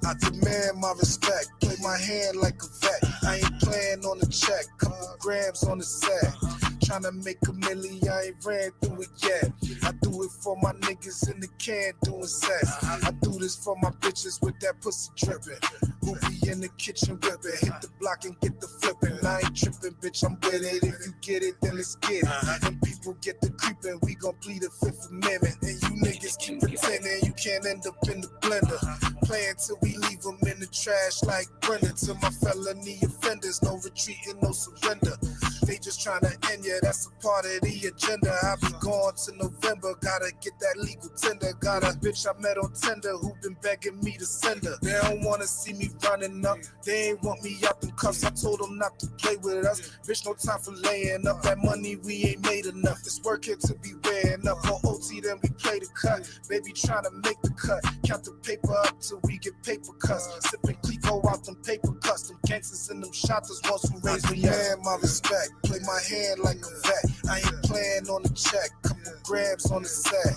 I demand my respect, play my hand like a vet. I ain't playing on the check, couple grams on the set. Tryna make a million, I ain't ran through it yet. I do it for my niggas in the can doing sex. I do this for my bitches with that pussy dripping. Who be in the kitchen whipping, hit the block and get the flipping. I ain't tripping, bitch, I'm with it. If you get it, then let's get it. And people get the creeping, we gon' plead the Fifth Amendment. And you niggas keep pretending you can't end up in the blender. Playing till we leave them in the trash like Brenda. To my felony offenders, no retreating, no surrender. They just tryna end ya, that's a part of the agenda. I'll be gone to November, gotta get that legal tender. Got a bitch I met on Tinder who been begging me to send her. They don't wanna see me running up, they ain't want me out them cuffs. I told them not to play with us, bitch, no time for laying up. That money we ain't made enough, it's working to be weighing up. For OT then we play the cut, baby tryna make the cut. Count the paper up till we get paper cuts. Sipping Clico out them paper cuts. Them gangsters and them shotters ones who raise me. Man, my respect, play my hand like a vet. I ain't playing on the check, couple grams on the set.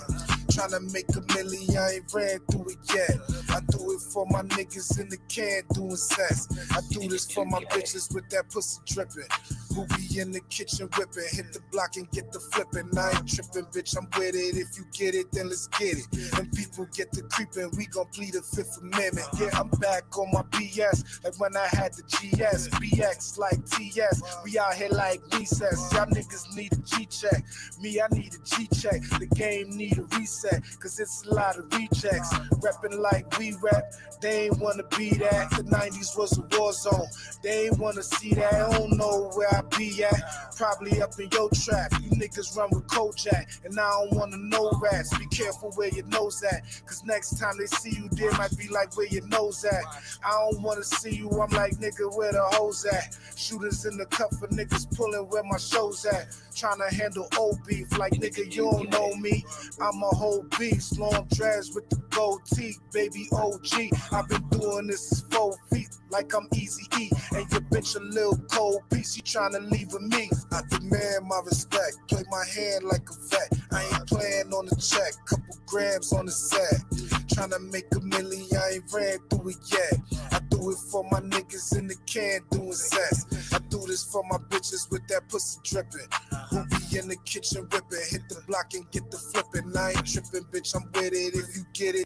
Tryna make a million, I ain't ran through it yet. I do it for my niggas in the can doing sex. I do this for my bitches with that pussy dripping. Who be in the kitchen whipping, hit the block and get the flipping. I ain't tripping, bitch, I'm with it. If you get it, then let's get it. And people get the creeping, we gon' plead the Fifth Amendment. Yeah, I'm back on my BS, like when I had the GS. BX like TS, we out here like recess. Y'all niggas need a G-check, me I need a G-check. The game need a reset, cause it's a lot of rejects. Reppin' like we rap, they ain't wanna be that. The 90s was a war zone, they ain't wanna see that. I don't know where I be at, probably up in your trap. You niggas run with Kojak, and I don't wanna know rats. Be careful where your nose at, cause next time they see you, they might be like where your nose at. I don't wanna see you, I'm like nigga where the hoes at. Shooters in the cup for niggas pulling where my show's at. Tryna handle old beef, like nigga you don't know me. I'm a whole beast, long dreads with the gold teeth, baby OG. I've been doing this is 4 feet, like I'm Easy-E. And your bitch a little cold piece, you tryna leave with me. I demand my respect, play my hand like a vet. I ain't playing on the check, couple grams on the set. Tryna make a million, I ain't ran through it yet. I do it for my niggas in the can doing sex. I do this for my bitches with that pussy dripping. Who be in the kitchen whipping, hit the block and get the flipping. I ain't tripping, bitch, I'm with it. If you get it,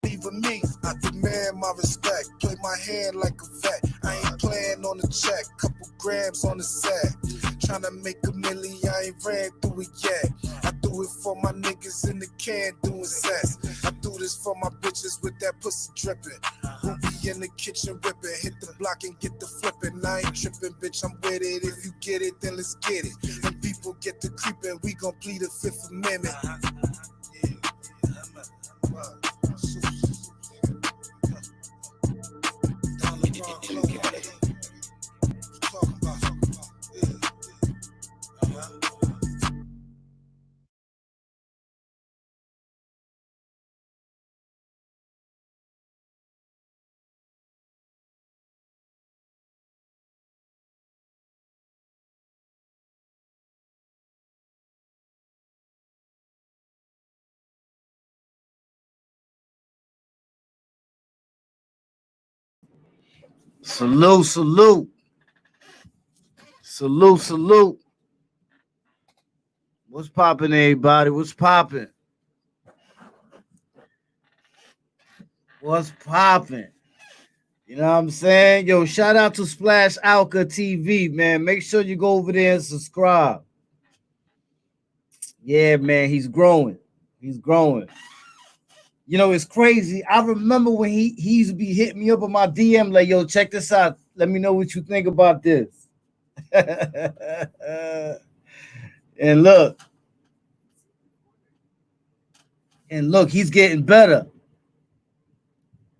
leave with me. I demand my respect, play my hand like a vet. I ain't playing on the check, couple grams on the set. Tryna make a million, I ain't ran through it yet. I do it for my niggas in the can doing sex. I do this for my bitches with that pussy dripping. Who be in the kitchen whipping, hit the block and get the flipping. I ain't tripping, bitch, I'm with it. If you get it, then let's get it. And people get the creeping, we gon' plead the Fifth Amendment. Salute, salute. Salute, salute. What's popping, everybody? What's popping? What's popping? You know what I'm saying? Yo, shout out to Splash Alka TV, man. Make sure you go over there and subscribe. Yeah, man, he's growing. He's growing. You know, it's crazy. I remember when he used to be hitting me up on my DM like, yo, check this out. Let me know what you think about this. And look, he's getting better.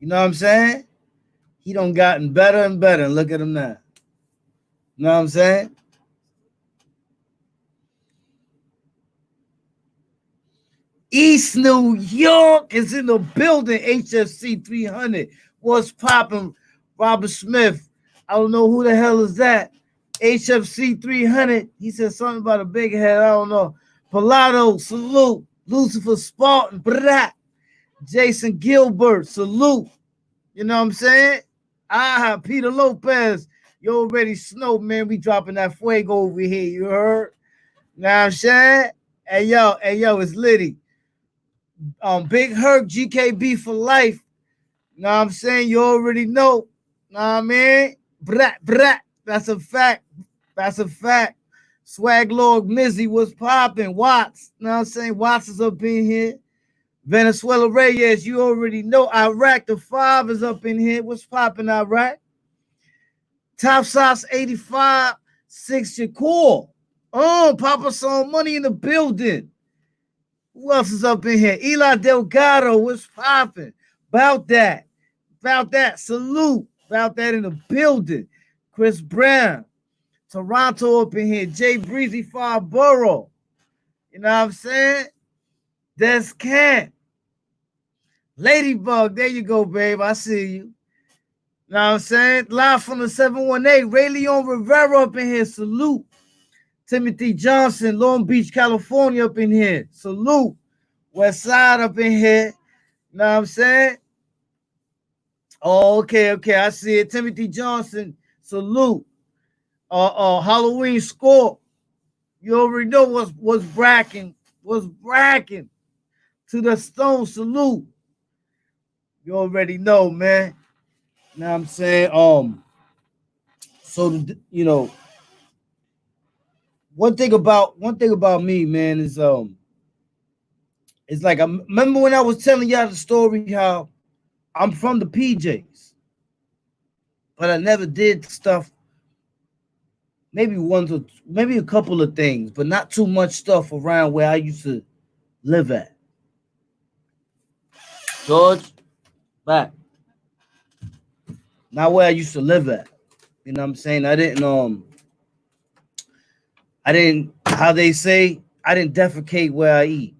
You know what I'm saying? He done gotten better and better. And look at him now. You know what I'm saying? East New York is in the building. HFC 300. What's popping? Robert Smith. I don't know who the hell is that. HFC 300. He said something about a big head. I don't know. Pilato, salute. Lucifer Spartan, brah. Jason Gilbert, salute. You know what I'm saying? Peter Lopez. You already know, man. We dropping that fuego over here. You heard? Know what I'm saying? Hey yo, it's Liddy. Big Herc, GKB for life. Know what I'm saying? You already know. Know what I mean? Brat, brat. That's a fact. That's a fact. Swag Lord Mizzy was popping. Watts. Know what I'm saying? Watts is up in here. Venezuela Reyes, you already know. Iraq, the 5 is up in here. What's popping, Iraq? Top Sauce 85, 6 Shakur. Oh, Papa Saw Money in the building. Who else is up in here? Eli Delgado, what's popping? About that. About that. Salute. About that in the building. Chris Brown. Toronto up in here. Jay Breezy, 5 Borough. You know what I'm saying? Des Camp. Ladybug, there you go, babe. I see you. Know what I'm saying? Live from the 718. Ray Leon Rivera up in here. Salute. Timothy Johnson, Long Beach, California up in here. Salute. West Side up in here. Know what I'm saying? Oh, okay. I see it. Timothy Johnson, salute. Halloween Score. You already know what's bracking. What's bracking. To the Stone, salute. You already know, man. Know what I'm saying? So you know, one thing about me, man, is it's like I remember when I was telling y'all the story how I'm from the PJs, but I never did stuff. Maybe a couple of things, but not too much stuff around where I used to live at. George, back. Not where I used to live at. You know what I'm saying? I didn't, how they say, I didn't defecate where I eat.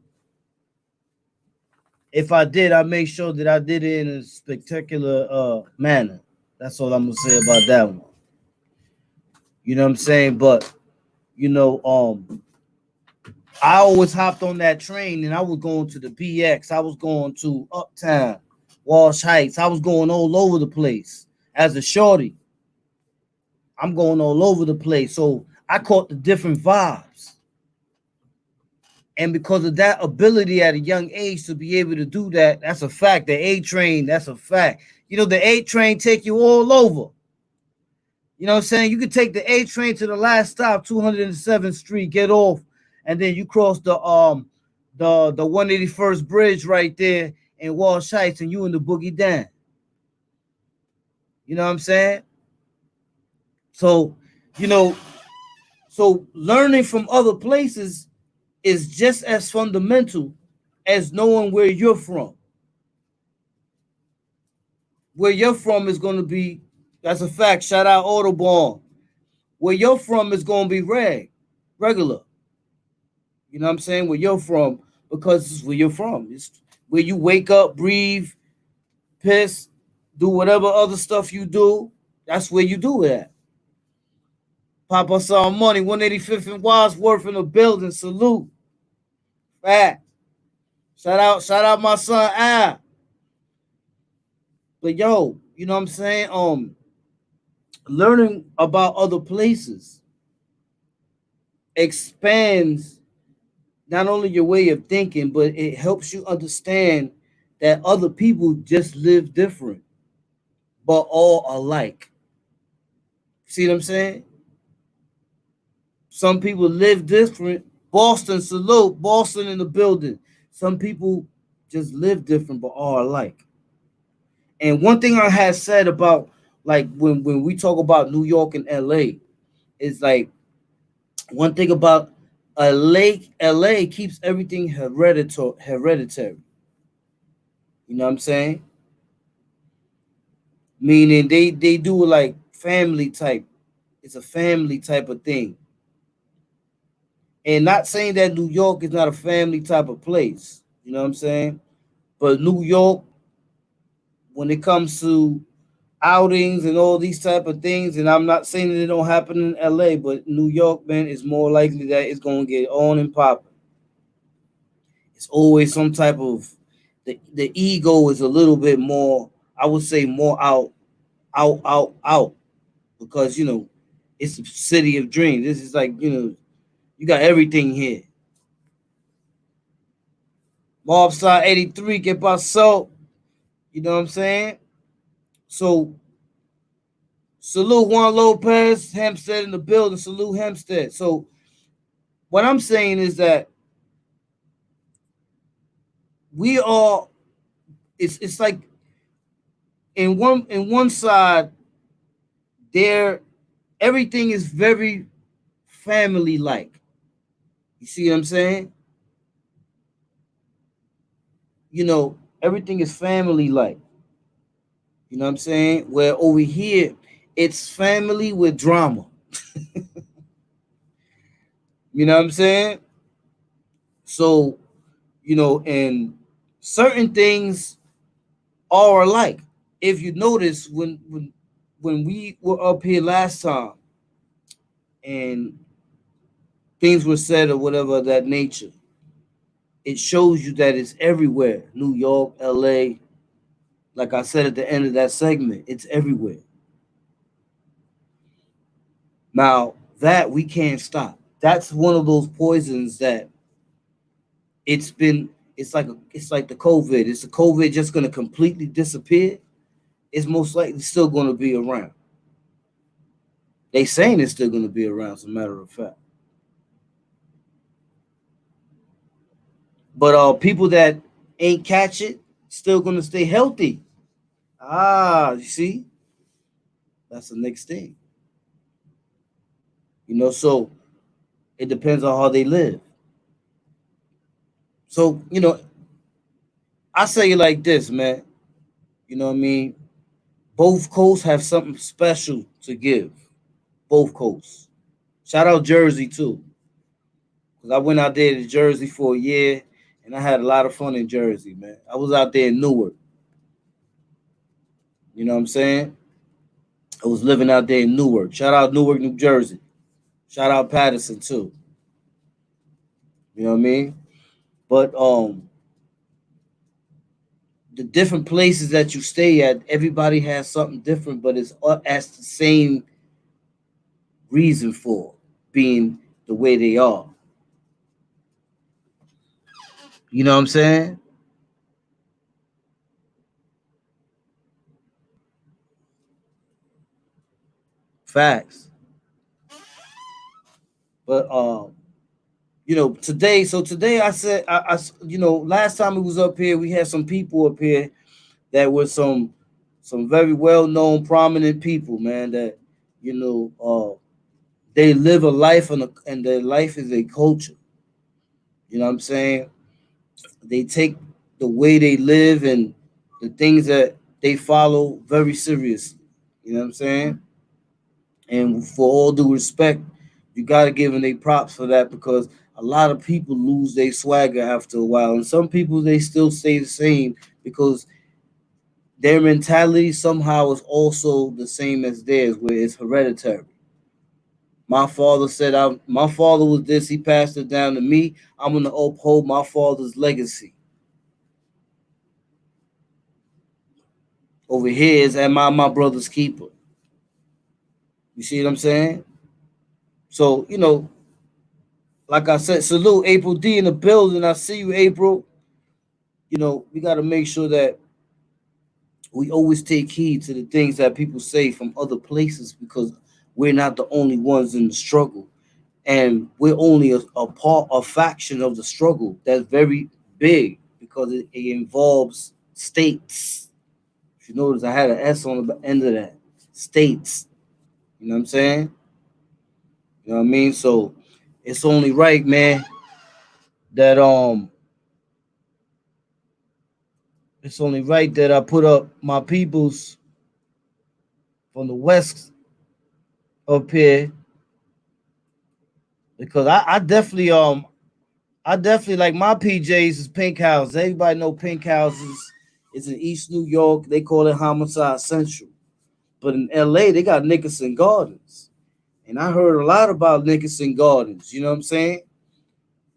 If I did, I made sure that I did it in a spectacular manner. That's all I'm gonna say about that one. You know what I'm saying? But you know, I always hopped on that train and I was going to the BX. I was going to Uptown, Walsh Heights. I was going all over the place as a shorty. I'm going all over the place. So I caught the different vibes. And because of that ability at a young age to be able to do that, that's a fact. The A train, that's a fact. You know, the A train take you all over. You know what I'm saying? You could take the A train to the last stop, 207th Street, get off, and then you cross the 181st bridge right there in Walsh Heights, and you in the boogie down. You know what I'm saying? So, you know, so learning from other places is just as fundamental as knowing where you're from. Where you're from is going to be, that's a fact. Shout out Autobahn. Where you're from is going to be regular. You know what I'm saying? Where you're from, because it's where you're from. It's where you wake up, breathe, piss, do whatever other stuff you do. That's where you do it at. Papa Saw Money, 185th and Wadsworth in the building. Salute. Fact. Shout out my son Al. But yo, you know what I'm saying? Learning about other places expands not only your way of thinking, but it helps you understand that other people just live different, but all alike. See what I'm saying? Some people live different. Boston, salute. Boston in the building. Some people just live different, but all alike. And one thing I had said about, like, when we talk about New York and LA, is like, one thing about LA keeps everything hereditary. You know what I'm saying? Meaning they do like family type. It's a family type of thing. And not saying that New York is not a family type of place. You know what I'm saying? But New York, when it comes to outings and all these type of things. And I'm not saying that it don't happen in LA, but New York, man, is more likely that it's gonna get on and popping. It's always some type of the ego is a little bit more, I would say more out because it's the city of dreams. This is like, you got everything here. Mobstar 83, que pasó? You know what I'm saying? So salute Juan Lopez, Hempstead in the building. Salute Hempstead. So what I'm saying is that we are. It's like in one side there, everything is very family like. You see what I'm saying? Everything is family like. You know what I'm saying? Where over here, it's family with drama. You know what I'm saying? So, and certain things are alike. If you notice, when we were up here last time and things were said or whatever of that nature, it shows you that it's everywhere. New York, LA, like I said at the end of that segment, it's everywhere. Now, that we can't stop. That's one of those poisons that it's like the COVID. Is the COVID just gonna completely disappear? It's most likely still gonna be around. They saying it's still gonna be around, as a matter of fact. But people that ain't catch it still gonna stay healthy. You see, that's the next thing. So it depends on how they live. So I say it like this, man. You know what I mean? Both coasts have something special to give. Both coasts. Shout out Jersey too, because I went out there to Jersey for a year, and I had a lot of fun in Jersey, man. I was out there in Newark. You know what I'm saying? I was living out there in Newark. Shout out Newark, New Jersey. Shout out Patterson too. You know what I mean? But the different places that you stay at, everybody has something different, but it's as the same reason for being the way they are. You know what I'm saying? Facts. But today, so today I said, last time we was up here, we had some people up here that were some very well known, prominent people, man. That they live a life, and their life is a culture. You know what I'm saying? They take the way they live and the things that they follow very seriously. You know what I'm saying? And for all due respect, you got to give them their props for that, because a lot of people lose their swagger after a while, and some people they still stay the same because their mentality somehow is also the same as theirs, where it's hereditary. My father said, my father was this, he passed it down to me. I'm going to uphold my father's legacy. Over here is, am I my brother's keeper? You see what I'm saying? So, like I said, salute April D in the building. I see you, April. We got to make sure that we always take heed to the things that people say from other places, because we're not the only ones in the struggle. And we're only a faction of the struggle that's very big, because it involves states. If you notice, I had an S on the end of that. States. You know what I'm saying? You know what I mean? So it's only right, man, that it's only right that I put up my peoples from the west up here, because I definitely like my PJs is Pink House. Everybody know Pink Houses is in East New York. They call it Homicide Central. But in LA, they got Nickerson Gardens. And I heard a lot about Nickerson Gardens, you know what I'm saying?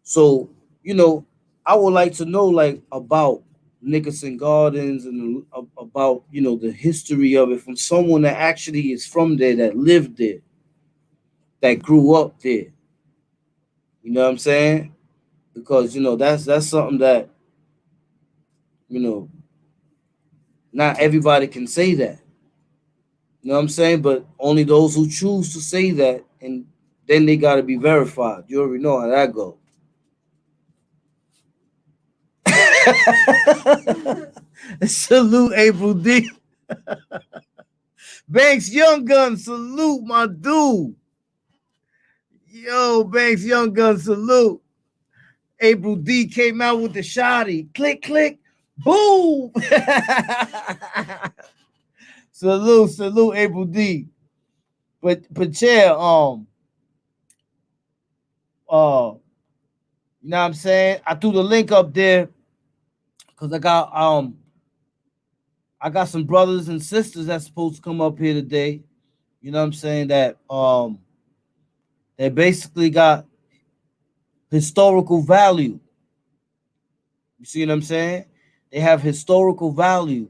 So, you know, I would like to know like about Nickerson Gardens and about, you know, the history of it from someone that actually is from there, that lived there, that grew up there. You know what I'm saying? Because, you know, that's something that, you know, not everybody can say that. You know what I'm saying? But only those who choose to say that, and then they got to be verified. You already know how that goes. Salute April D. Banks Young Gun, salute my dude. Yo, Banks Young Gun, salute. April D came out with the shotty. Click, click, boom. salute, April D. But yeah, you know what I'm saying? I threw the link up there because I got some brothers and sisters that's supposed to come up here today. You know what I'm saying? That they basically got historical value. You see what I'm saying? They have historical value,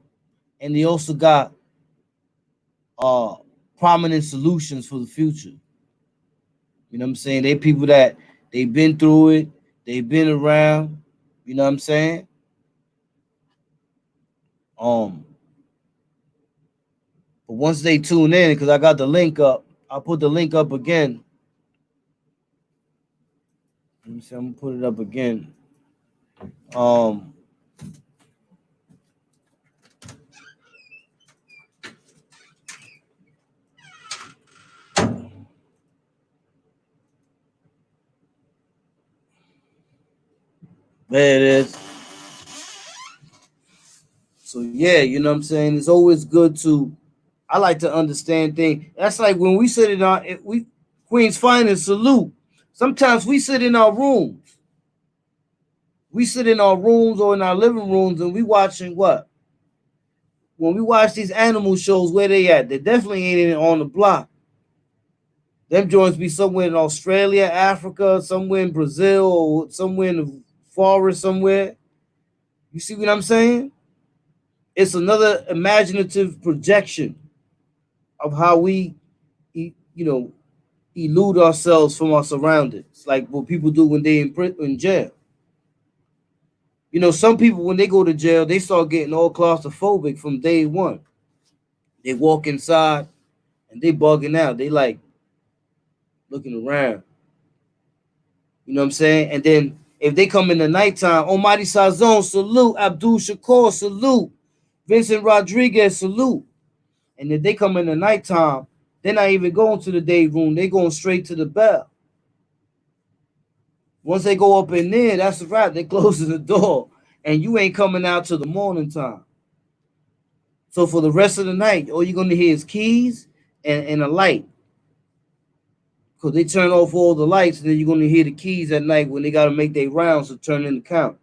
and they also got uh prominent solutions for the future. You know what I'm saying? They people that they've been through it, they've been around. You know what I'm saying? Um, but once they tune in, because I got the link up, I'll put the link up again. Let me see, I'm gonna put it up again. Um, there it is. So yeah, you know what I'm saying? It's always good to I like to understand things. That's like when we sit in our we Queen's Finest salute. Sometimes we sit in our rooms. We sit in our rooms or in our living rooms and we watching what? When we watch these animal shows, where they at? They definitely ain't on the block. Them joints be somewhere in Australia, Africa, somewhere in Brazil, or somewhere in the forest somewhere. You see what I'm saying? It's another imaginative projection of how we, you know, elude ourselves from our surroundings, like what people do when they in jail. You know, some people when they go to jail, they start getting all claustrophobic from day one. They walk inside and they bugging out. They like looking around. You know what I'm saying? And then if they come in the nighttime, Omari Sazon, salute. Abdul Shakur, salute. Vincent Rodriguez, salute. And if they come in the nighttime, they're not even going to the day room. They going straight to the bell. Once they go up in there, that's a wrap. They closing the door, and you ain't coming out till the morning time. So for the rest of the night, all you're gonna hear is keys and a light, because they turn off all the lights, and then you're gonna hear the keys at night when they gotta make their rounds to turn in the count.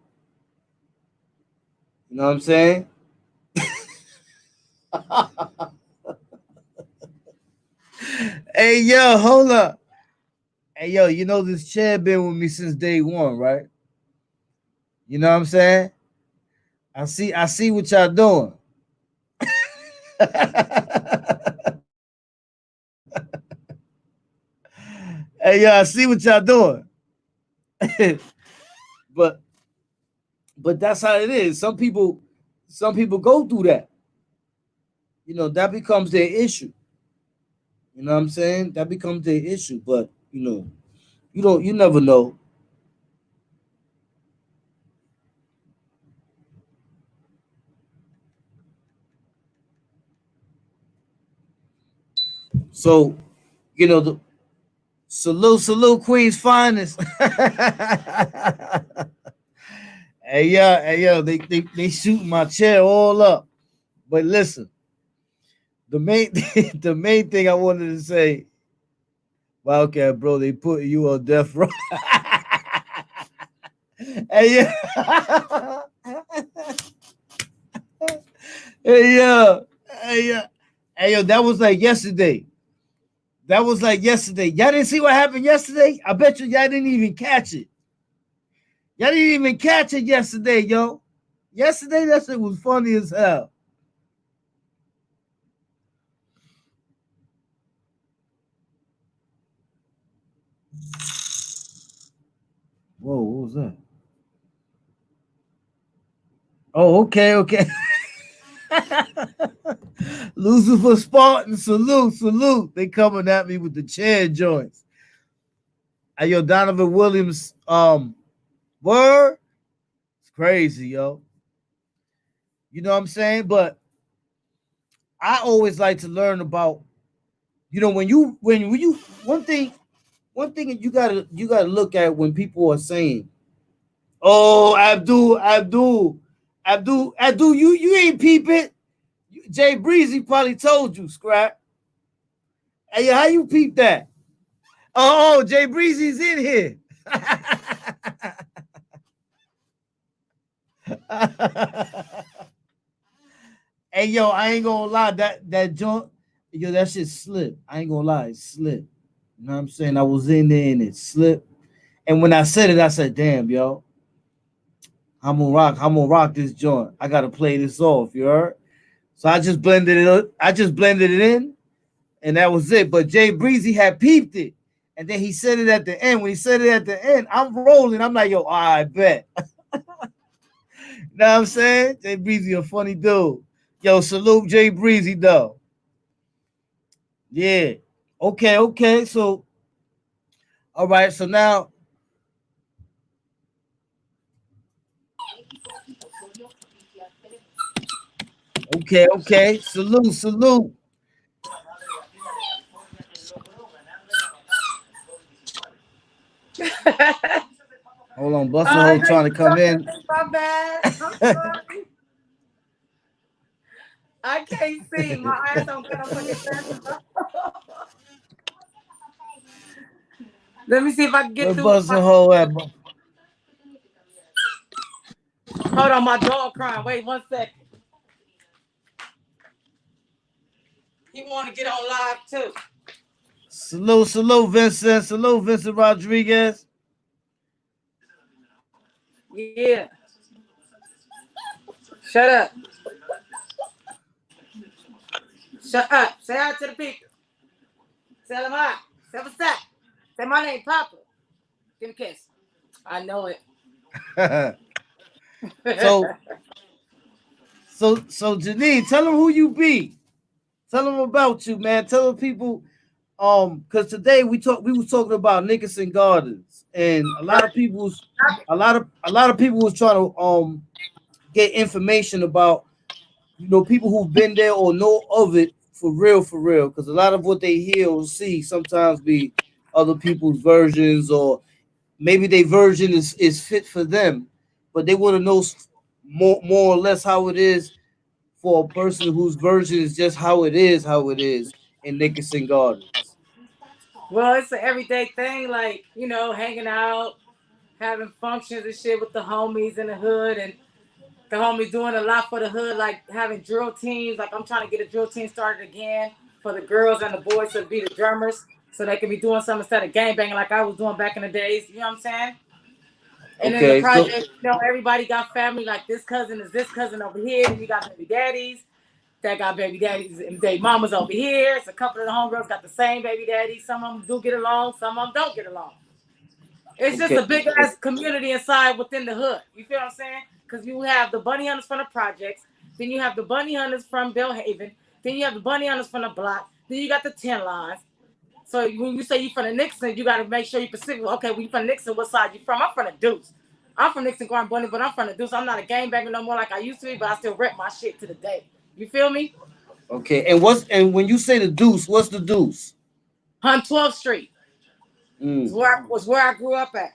You know what I'm saying? Hey yo, hold up. Hey yo, you know this chair been with me since day one, right? You know what I'm saying? I see what y'all doing. Hey yo, I see what y'all doing. but but that's how it is. Some people go through that. You know, that becomes their issue. You know what I'm saying? That becomes their issue. But you know, you never know. So, you know, the salute Queen's finest. Hey yo, they shooting my chair all up. But listen, the main the main thing I wanted to say, Wildcat, bro, they put you on death row. Hey yeah. Hey yeah. Hey yeah. Hey yo, that was like yesterday. That was like yesterday. Y'all didn't see what happened yesterday? I bet you y'all didn't even catch it. Y'all didn't even catch it yesterday, yo. Yesterday, that shit was funny as hell. Whoa, what was that? Oh, okay, okay. Lucifer Spartan, salute, salute. They coming at me with the chair joints. Hey, yo, Donovan Williams, word? It's crazy, yo. You know what I'm saying? But I always like to learn about, when you one thing you gotta look at when people are saying, "Oh, Abdul, you ain't peep it." Jay Breezy probably told you, Scrap. Hey, how you peep that? Oh, Jay Breezy's in here. Hey, yo, I ain't gonna lie, that joint, yo, that shit slipped. I ain't gonna lie, it slipped. You know what I'm saying? I was in there and it slipped. And when I said it, I said, "Damn, yo, I'm gonna rock this joint. I gotta play this off." You heard? So I just blended it. I just blended it in, and that was it. But Jay Breezy had peeped it, and then he said it at the end. When he said it at the end, I'm rolling. I'm like, "Yo, I bet." You know what I'm saying? Jay Breezy a funny dude. Yo, salute Jay Breezy though. Yeah. Okay. Okay. So all right. So now, okay. Okay. Salute. Salute. Hold on, Buster I Hole know trying you to come talking to in. me, my bad. I'm sorry. I can't see. My eyes don't got no fucking glasses on. Let me see if I can Where get through. Buster Hole at? Hold on, my dog crying. Wait 1 second. He want to get on live too. Salute, salute, Vincent. Salute, Vincent Rodriguez. Yeah. Shut up. Shut up. Say hi to the people. Tell them hi. Say what's up. Say my name, Papa. Give me a kiss. I know it. so, so Janine, tell them who you be. Tell them about you, man. Tell the people, because today we was talking about Nickerson Gardens, and a lot of people was trying to get information about, people who've been there or know of it for real, because a lot of what they hear or see sometimes be other people's versions, or maybe their version is fit for them, but they want to know more or less how it is for a person whose version is just how it is in Nickerson Gardens. Well, it's an everyday thing, like, hanging out, having functions and shit with the homies in the hood, and the homies doing a lot for the hood, like having drill teams. Like I'm trying to get a drill team started again for the girls and the boys to be the drummers, so they can be doing something instead of gang banging like I was doing back in the days. You know what I'm saying? And then the Okay, so project, everybody got family. Like this cousin is this cousin over here, and you got baby daddies. That got baby daddies and they mamas over here. It's a couple of the homegirls got the same baby daddies. Some of them do get along, some of them don't get along. It's just okay, a big ass community inside within the hood. You feel what I'm saying? Because you have the bunny hunters from the projects, then you have the bunny hunters from Belhaven, then you have the bunny hunters from the block, then you got the 10 lines. So when you say you from the Nickerson, you got to make sure you specific. Okay, when you from the Nickerson, what side you from? I'm from the Deuce. I'm from Nickerson, Grand Bunny, but I'm from the Deuce. I'm not a gangbanger no more like I used to be, but I still rep my shit to the day. You feel me? okay. And when you say the deuce, what's the deuce? Hunt 12th Street is Mm, where I grew up at.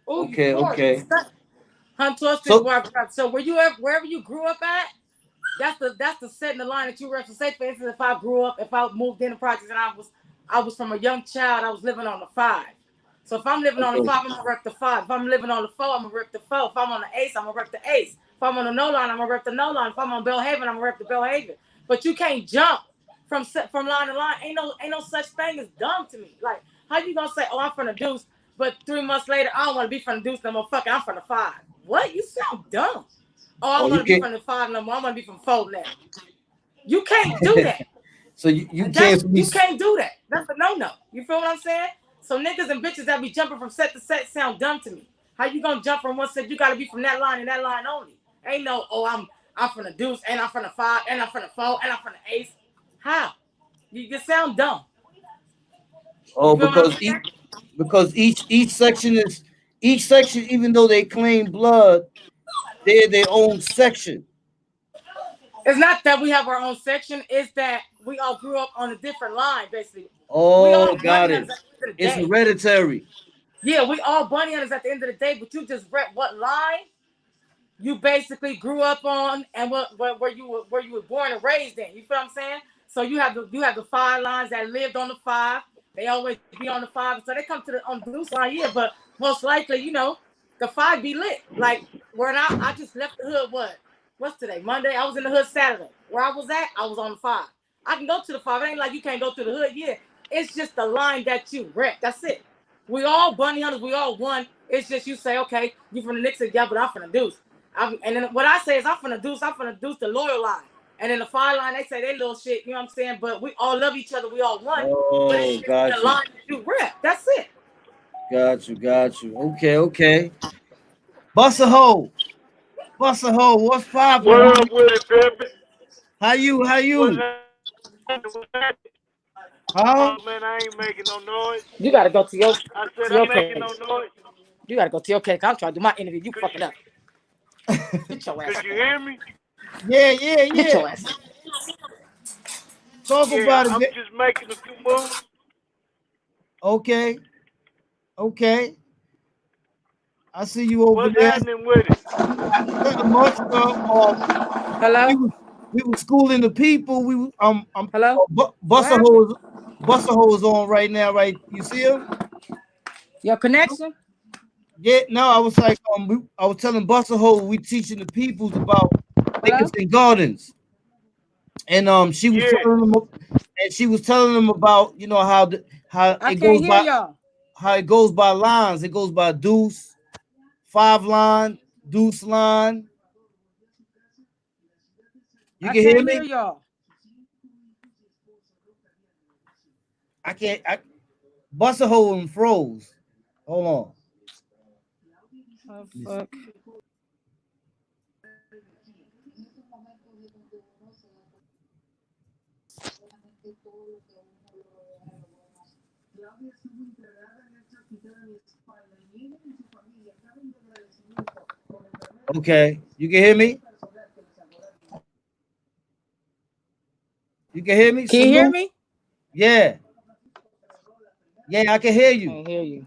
Oh, you okay, poor. okay. Hunt 12th Street is So where I grew up. So where you ever, wherever you grew up at, that's the setting the line that you reference. Say for instance, if I moved in the projects and I was from a young child, I was living on the five. So if I'm living on the okay, five, I'm gonna rep the five. If I'm living on the four, I'm gonna rep the four. If I'm on the ace, I'm gonna rep the ace. If I'm on the no line, I'm gonna rep the no line. If I'm on Belhaven, I'm gonna rep the Belhaven. but you can't jump from line to line. Ain't no such thing as dumb to me. Like, how you gonna say, oh, I'm from the deuce, but 3 months later, I don't want to be from the deuce no more. Fuck it, I'm from the five. What? You sound dumb. Oh, I Oh, want you to be can't. from the five no more. I want to be from four now. You can't do that. So you That's can't be. you can't do that. That's a no. You feel what I'm saying? So niggas and bitches that be jumping from set to set sound dumb to me. How you gonna jump from one set? You gotta be from that line and that line only. Ain't no, oh, I'm from the deuce, and I'm from the five, and I'm from the four, and I'm from the ace. How? You sound dumb. You Oh, feel what I'm saying? because each section, even though they claim blood, they're their own section. It's not that we have our own section, it's that we all grew up on a different line, basically. We Oh, all got bunny it. hunters at the end of the It's day. hereditary. Yeah, we all bunny hunters at the end of the day, but you just rep what line you basically grew up on and where you were born and raised in. You feel what I'm saying? So you have the five lines that lived on the five. They always be on the five. So they come to the on the blue line, yeah, but most likely, the five be lit. Like where I just left the hood what's today? Monday. I was in the hood Saturday. Where I was at, I was on the five. I can go to the five. It ain't like you can't go to the hood. Yeah. It's just the line that you rep. That's it. We all bunny hunters, we all one. It's just you say, okay, you from the Nickerson, yeah, but I'm from the deuce. And then what I say is I'm from the deuce the loyal line. And then the five line, they say they little shit, you know what I'm saying? But we all love each other, we all one. But it's Oh, just the got you, line that you rep. That's it. got you. Okay, okay. Bust a hole, bust a hole. What's poppin', What up homie? with it, baby? How you? How What's you? happening? What's happening? Huh? Oh man, I ain't making no noise. You gotta go to your I said to I'm your making page. no noise. You gotta go to your page. I'm trying to do my interview. You Could fucking you up. Get your ass could up you there. hear me? Yeah, yeah, Get yeah. your ass up. Talk Yeah, about I'm it. just making a few moves. Okay, okay. I see you over What's there. happening with it? Nothing much. Hello? We were schooling the people. Hello? What Buster happened? Hole, Buster Hole is on right now. Right, you see him? Your connection? Yeah. No, I was like, I was telling Buster Hole we teaching the peoples about Hello? Nickerson Gardens, and Yeah. she was telling them about how how I it can't goes hear by y'all. how it goes by lines. It goes by deuce, five line, deuce line. You I can hear can't hear me? y'all. I can't. Buster Hole and froze. Hold on. Oh fuck. Okay, you can hear me. You can hear me. Can you hear Salute. me? Yeah, yeah, I can hear you. Can't hear you.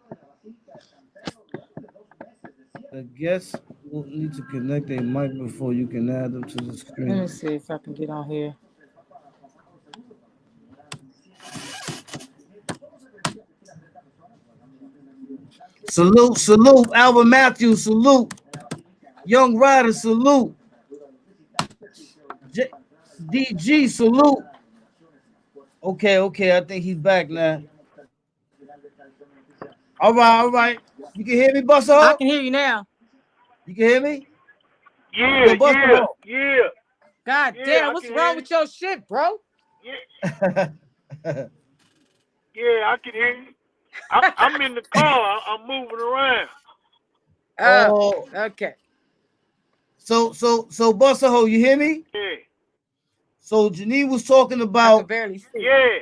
The guests will need to connect a mic before you can add them to the Let me screen. see if I can get on here. Salute, salute, Albert Matthews, salute, Young Rider, salute, DG, salute. Okay, okay, I think he's back now. All right, all right. You can hear me, Buster I Hole? can hear you now. You can hear me? Yeah, Yo, Buster yeah, Hole. yeah, God yeah. damn, I what's can wrong hear you. with your shit, bro? Yeah, yeah, I can hear you. I'm in the car. I'm moving around. Oh, Oh, okay. so Buster Hole, you hear me? Yeah, So Janine was talking I could about barely see. yeah.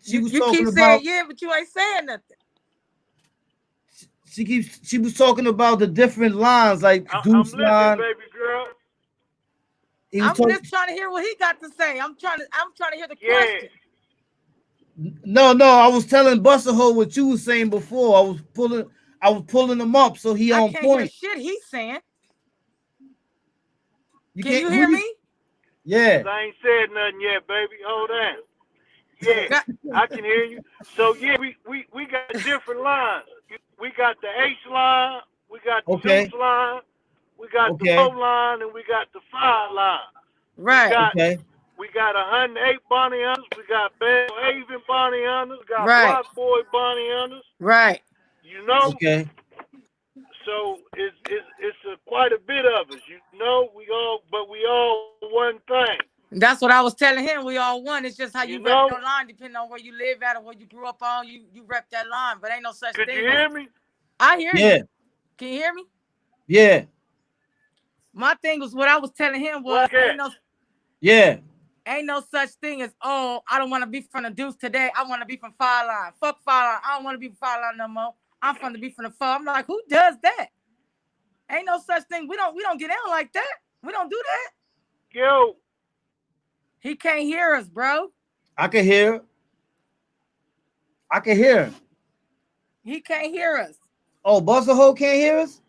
she was You talking keep saying about yeah, but you ain't saying nothing. she was talking about the different lines like I'm deuce listening, line. baby girl. He was I'm talking. just trying to hear what he got to say. I'm trying to hear the Yeah. question. No, I was telling Buster Hole what you was saying before. I was pulling him up so he I on can't hear point. shit he's saying. You Can can't you who hear you me? Cause yeah. I ain't said nothing yet, baby. Hold on. Yeah, God, I can hear you. So yeah, we got different lines. We got the H line, we got the deuce Okay, line, we got the okay, four line, and we got the five line. We right. got okay, We got 108 bounty hunters. We got Bellhaven bounty hunters. Got Right. Block Boy bounty hunters. Right. You know. Okay. So it's quite a bit of us. You know, we all one thing. That's what I was telling him. We all one. It's just how you You rep know? your line, depending on where you live at or where you grew up on. You rep that line, but ain't no such Could thing. you hear me? I hear Yeah. you. Can you hear me? Yeah. My thing was what I was telling him was Okay. ain't no such thing as, oh, I don't want to be from the Deuce today. I want to be from Fire Line. Fuck Fire Line. I don't want to be from Fire Line no more. I'm from the Fire. I'm like, who does that? Ain't no such thing. We don't get down like that. We don't do that. Yo. He can't hear us, bro. I can hear. He can't hear us. Oh, Buster Ho can't hear us?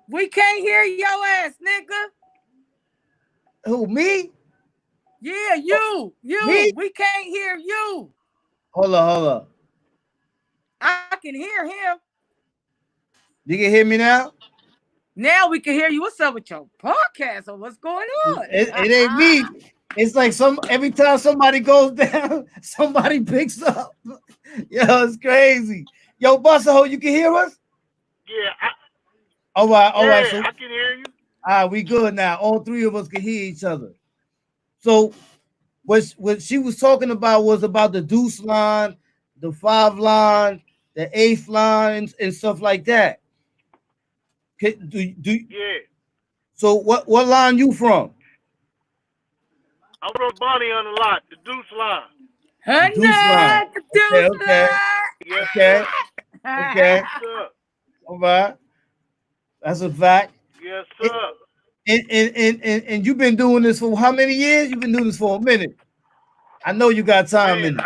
We can't hear your ass, nigga. Who, me? Yeah, you. Me? We can't hear you. Hold up. I can hear him. You can hear me now? Now we can hear you. What's up with your podcast or what's going on? It ain't me. It's like every time somebody goes down, somebody picks up. Yo, it's crazy. Yo, Buster Ho, you can hear us? Yeah. All right. So, I can hear you. we good now. All three of us can hear each other. So what she was talking about was about the deuce line, the 5 line, the 8th line, and stuff like that. Yeah. So what line you from? I'm from Bonnie on the lot, the Deuce line. The Deuce line. Okay. Okay. All right. That's a fact. Yes, sir. And you've been doing this for how many years? You've been doing this for a minute. I know you got time in it.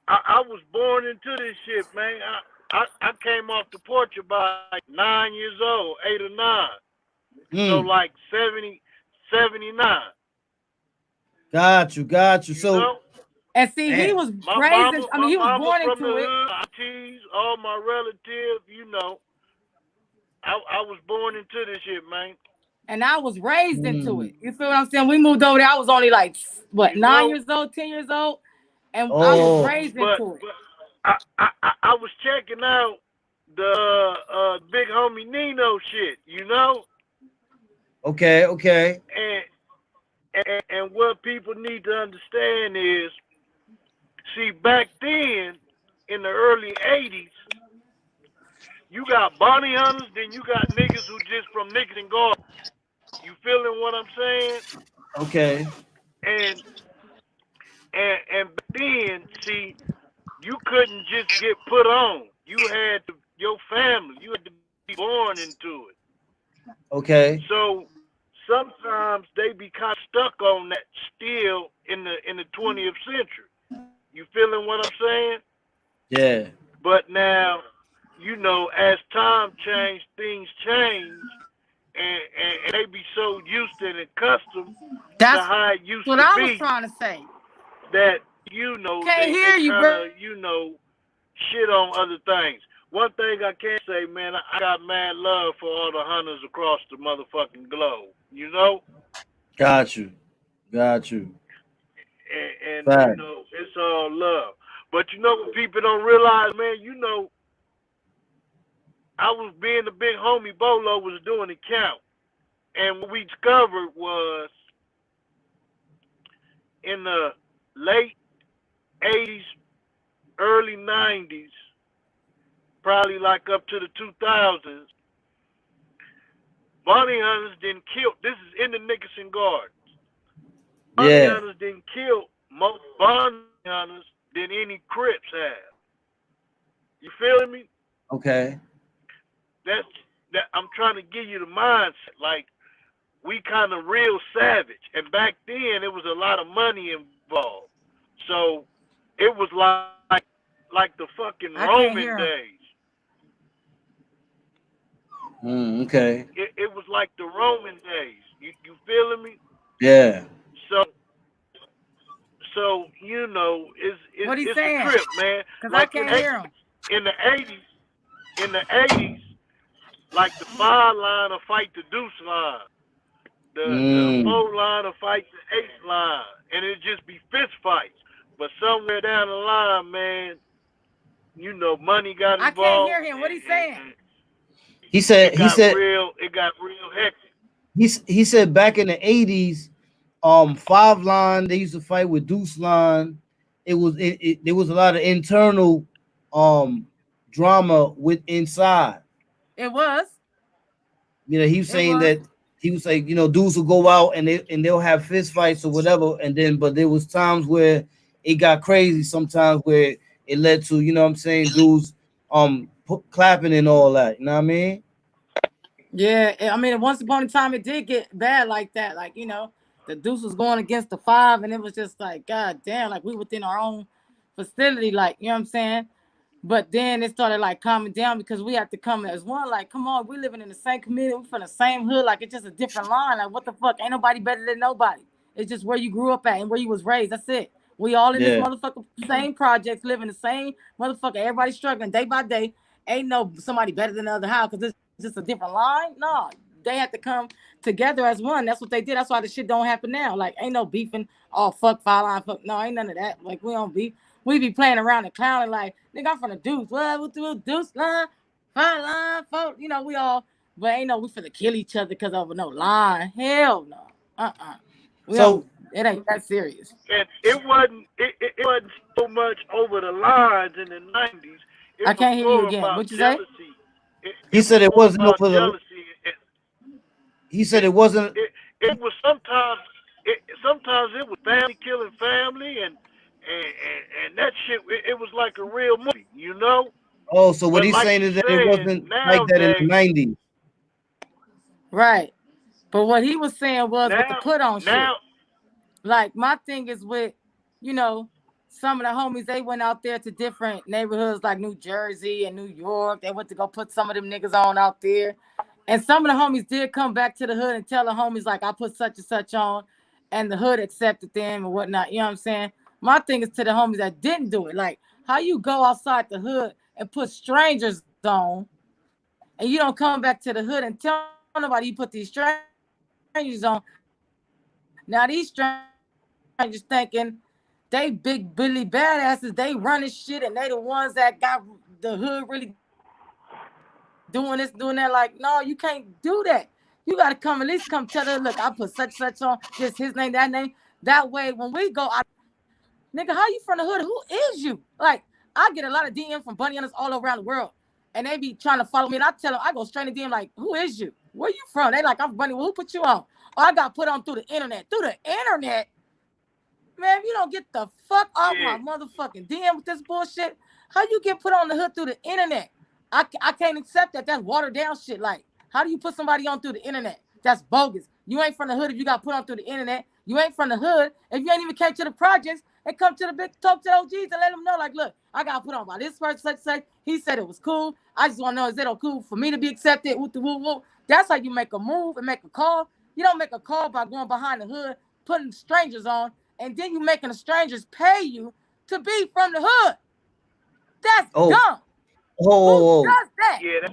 I was born into this shit, man. I came off the porch about like 9 years old, 8 or 9. So like 79. Got you. So know? And see, he was raised. He was born into it. Aunties, all my relatives, you know. I was born into this shit, man. And I was raised into it. You feel what I'm saying? We moved over there. I was only like, 9 years old, 10 years old. And I was raised into it. I was checking out the big homie Nino shit, you know? Okay. And what people need to understand is, see, back then, in the early 80s, you got bounty hunters, then you got niggas who just from Nickerson Garden. You feeling what I'm saying? Okay. And then, see, you couldn't just get put on. You had your family. You had to be born into it. Okay. So sometimes they be kind of stuck on that still in the 20th century. You feeling what I'm saying? Yeah. But now, you know, as time changed, things change, and they be so used and accustomed to how it used to be. That's what I was trying to say. That, you know, Can't hear you, bro. You know, shit on other things. One thing I can say, man, I got mad love for all the hunters across the motherfucking globe. You know? Got you. And you know, it's all love. But you know what people don't realize, man, you know, I was being the big homie Bolo was doing the count. And what we discovered was in the late 80s, early 90s, probably like up to the 2000s, bounty hunters didn't kill. This is in the Nickerson Gardens. Bounty hunters didn't kill more bounty hunters than any Crips have. You feeling me? Okay. That I'm trying to give you the mindset. Like, we kind of real savage. And back then, there was a lot of money involved. So, it was like the fucking Roman days. Okay. It was like the Roman days. You feeling me? Yeah. So you know, it's saying? a trip, man. Because I can't hear him. In the 80s, like the 5 line or fight the deuce line. The Mm. four line will fight the eight line, and it just be fist fights. But somewhere down the line, man, money got I can't involved, hear him. What he saying? and He it said he got said real. It got real hectic. he said back in the 80s, five line they used to fight with deuce line. There was a lot of internal um drama with inside. It was. He was It saying was. that he was like, dudes will go out and they'll have fist fights or whatever, and then but there was times where it got crazy. Sometimes where it led to, what I'm saying, dudes clapping and all that. You know what I mean? Yeah, I mean, once upon a time, it did get bad like that. Like, the Deuce was going against the five, and it was just like, God damn, like we within our own facility, like, you know what I'm saying? But then it started like calming down because we had to come as one. Like, come on, we living in the same community, we from the same hood. Like, it's just a different line. Like, what the fuck? Ain't nobody better than nobody. It's just where you grew up at and where you was raised. That's it. We all in this Yeah. motherfucker same projects, living the same motherfucker. Everybody struggling day by day. Ain't no somebody better than the other. How? Because it's just a different line. No, they had to come together as one. That's what they did. That's why the shit don't happen now. Like, ain't no beefing. Oh, fuck, five line, fuck. No, ain't none of that. Like, we don't beef. We be playing around and clowning like, nigga, I'm from the deuce. What the deuce line, five line, four. We all, but ain't no we finna kill each other because of no line. Hell no. We don't. So It ain't that serious. And it wasn't so much over the lines in the '90s. It I was can't hear you more again. about What you say? jealousy. It, he it was said it more wasn't about over the. jealousy. He said It it wasn't. it it was sometimes it was family killing family, and that shit. It was like a real movie. Oh, so what But he's like saying you is that it saying wasn't like that in the nowadays, 90s. Right. But what he was saying was with the now put on shit. now Like my thing is with, you know, some of the homies, they went out there to different neighborhoods like New Jersey and New York. They went to go put some of them niggas on out there. And some of the homies did come back to the hood and tell the homies, like, I put such and such on, and the hood accepted them and whatnot. You know what I'm saying? My thing is to the homies that didn't do it. Like, how you go outside the hood and put strangers on, and you don't come back to the hood and tell nobody you put these strangers on. Now, these strangers thinking they big Billy badasses, they running shit, and they the ones that got the hood really going doing this, doing that. Like, no, you can't do that. You got to come at least come tell her, look, I put such and such on, just his name, that name. That way, when we go out of town, nigga, how you from the hood? Who is you? Like, I get a lot of DMs from bunny hunters all around the world, and they be trying to follow me, and I tell them, I go straight to DM like, who is you? Where you from? They like, I'm bunny. Well, who put you on? Or I got put on through the internet. Through the internet, man, if you don't get the fuck off my yeah, motherfucking DM with this bullshit, how you get put on the hood through the internet? I can't accept that. That's watered down shit. Like, how do you put somebody on through the internet? That's bogus. You ain't from the hood if you got put on through the internet. You ain't from the hood if you ain't even came to the projects and come to the big talk to the OGs and let them know, like, look, I got put on by this person, such. He said it was cool. I just want to know, is it cool for me to be accepted? Woo, woo, woo. That's how you make a move and make a call. You don't make a call by going behind the hood, putting strangers on, and then you making the strangers pay you to be from the hood. That's Oh, dumb. oh, Who oh, oh. does that? yeah.